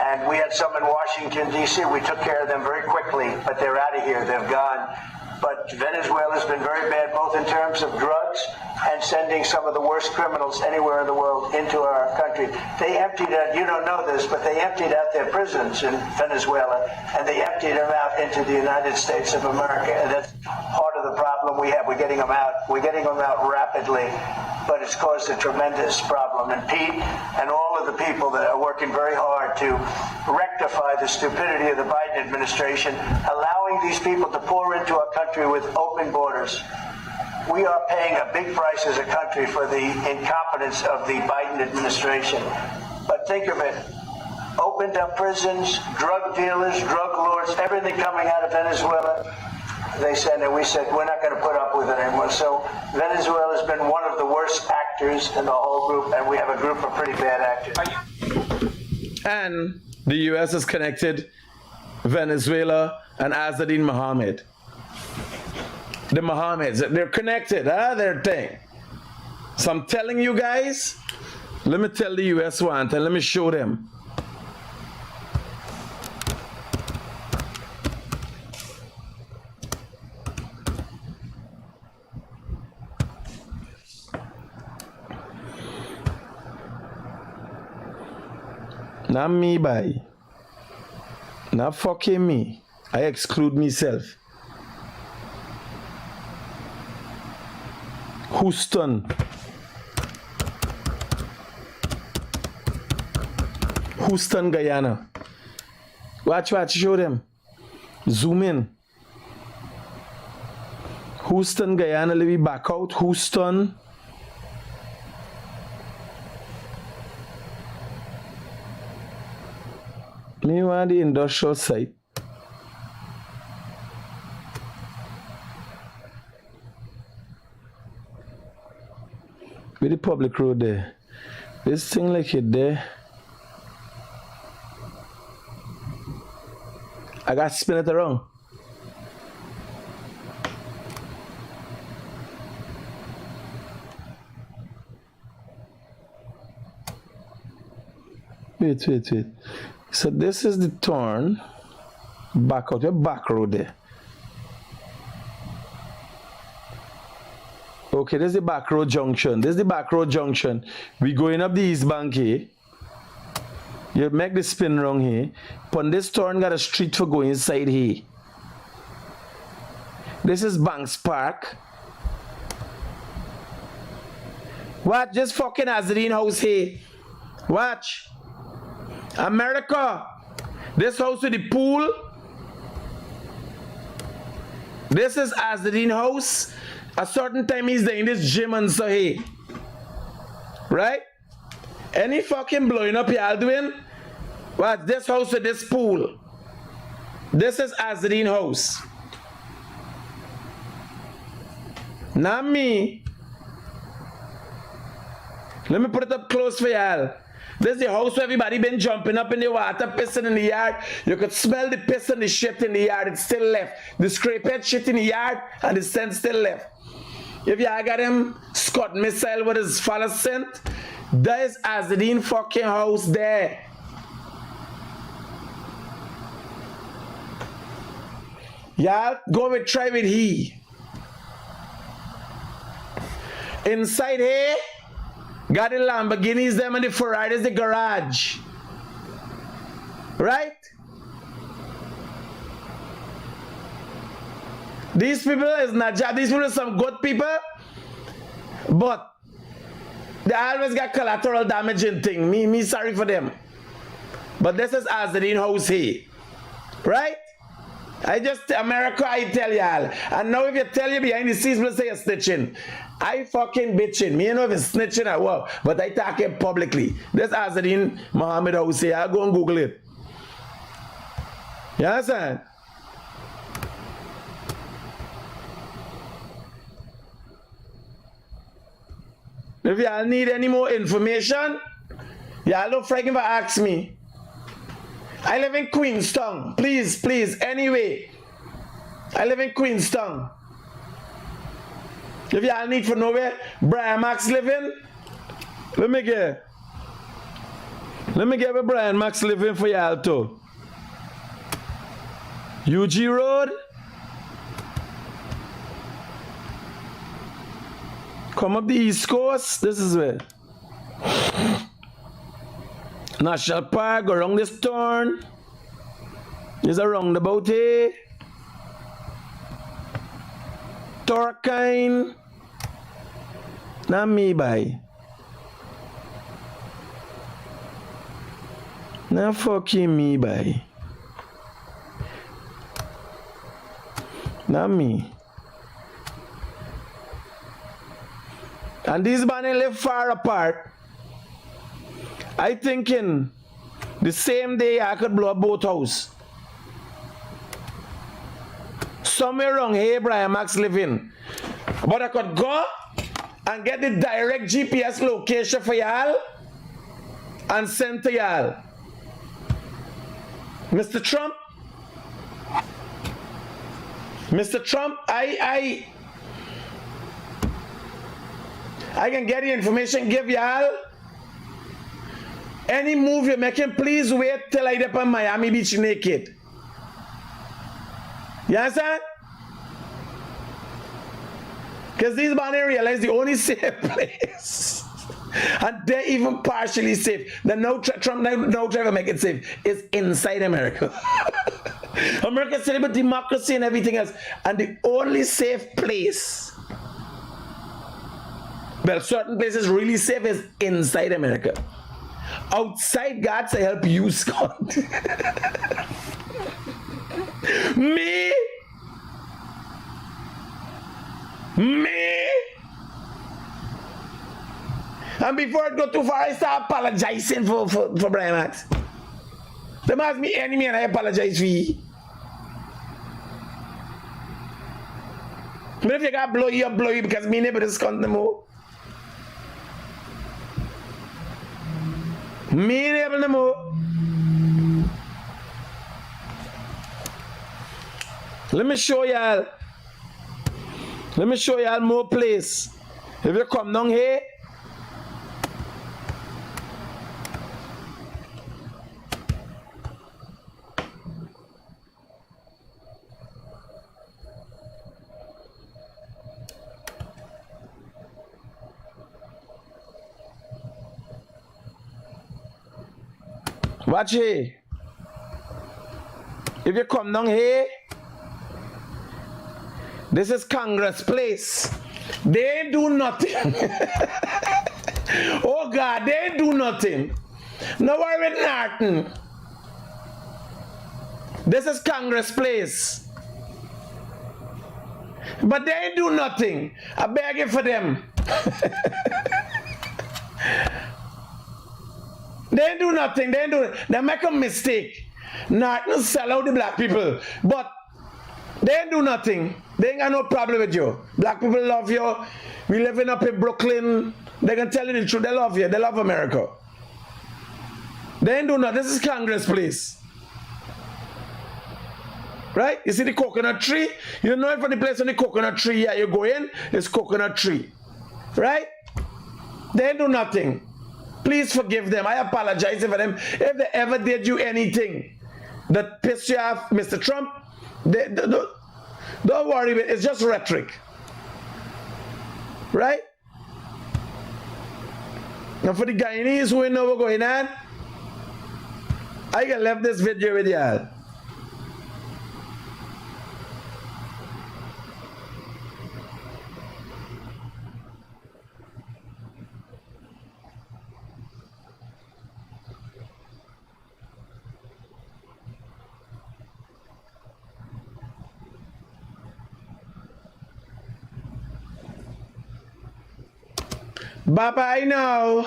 And we had some in Washington, D.C. We took care of them very quickly, but they're out of here. They've gone. But Venezuela's been very bad, both in terms of drugs and sending some of the worst criminals anywhere in the world into our country. They emptied out, you don't know this, but they emptied out their prisons in Venezuela, and they emptied them out into the United States of America. And that's part of the problem. we have. We're getting them out. We're getting them out rapidly, but it's caused a tremendous problem. And Pete and all of the people that are working very hard to rectify the stupidity of the Biden administration, allowing these people to pour into our country with open borders. We are paying a big price as a country for the incompetence of the Biden administration. But think of it. Opened up prisons, drug dealers, drug lords, everything coming out of Venezuela. They said, and we said, we're not going to put up with it anymore. So Venezuela has been one of the worst actors in the whole group, and we have a group of pretty bad actors. And the U.S. has connected Venezuela and Azurddin Mohamed. The Mohammeds, they're connected, their thing. So I'm telling you guys, let me tell the U.S. one thing, let me show them. Not me, by. Not fucking me. I exclude myself. Houston. Houston, Guyana. Watch, show them. Zoom in. Houston, Guyana, let me back out. Houston. Me want the industrial site. With the public road there. This thing like it there. I got to spin it around. Wait. So this is the turn. Back out your back road there. Okay, this is the back road junction. We going up the East Bank here. You make the spin wrong here. Upon this turn, got a street for going inside here. This is Banks Park. What? Just fucking Azurddin house here. Watch. America. This house with the pool. This is Azurddin house. A certain time he's there in this gym and so hey. Right? Any fucking blowing up y'all doing? What? This house with this pool. This is Azurddin house. Not me. Let me put it up close for y'all. This is the house where everybody been jumping up in the water, pissing in the yard. You could smell the piss and the shit in the yard. It's still left. The scraphead shit in the yard and the scent still left. If y'all got him Scott missile with his phallus scent, there is Azurddin fucking house there. Y'all go with try with he. Inside here, got the Lamborghinis, them and the Ferraris, the garage. Right? These people is not job. These people are some good people. But they always got collateral damage and thing. Me sorry for them. But this is Azurddin house here. Right? I just, America, I tell y'all. And now if you tell you behind the scenes, people say you're snitching. I fucking bitching. Me, you know if it's snitching or what, but I talk it publicly. This Azurddin Mohamed house here. I'll go and Google it. You understand? If y'all need any more information, y'all don't friggin' ask me. I live in Queenstown. Please, anyway. I live in Queenstown. If y'all need to know where Brian Max living, let me get where Brian Max living for y'all too. UG Road. Come up the East Coast. This is where. National Park, go around this turn. There's a roundabout here. Turkine. Not me, boy. Not fucking me, boy. Not me. And these men live far apart. I thinking the same day I could blow up both houses. Somewhere around here, Brian Max living. But I could go and get the direct GPS location for y'all and send to y'all. Mr. Trump, I can get the information, give y'all. Any move you're making, please wait till I get on Miami Beach naked. You understand? Because these men realize the only safe place, and they're even partially safe. The Trump now try to make it safe is inside America. America celebrates democracy and everything else, and the only safe place, well, certain places really safe, is inside America. Outside, God say help you, Scott. Me. And before it go too far, I start apologizing for Brian Max. They ask me enemy and I apologize for you. But if you got blow you because me never discount them all. Me never them all. Let me show y'all more place. If you come down here, watch here. If you come down here, this is Congress Place. They ain't do nothing. Oh God, they ain't do nothing. No worry with Norton. This is Congress Place. But they ain't do nothing. I beg it for them. They ain't do nothing. They make a mistake. Norton sell out the black people. But they ain't do nothing. They ain't got no problem with you. Black people love you. We living up in Brooklyn. They can tell you the truth. They love you. They love America. They ain't do nothing. This is Congress Place. Right? You see the coconut tree? You know it from the place on the coconut tree. Yeah, you go in, it's coconut tree. Right? They ain't do nothing. Please forgive them. I apologize for them. If they ever did you anything that pissed you off, Mr. Trump, don't worry, it's just rhetoric. Right? Now for the Guyanese who know what's going on, I can leave this video with y'all. Bye-bye now.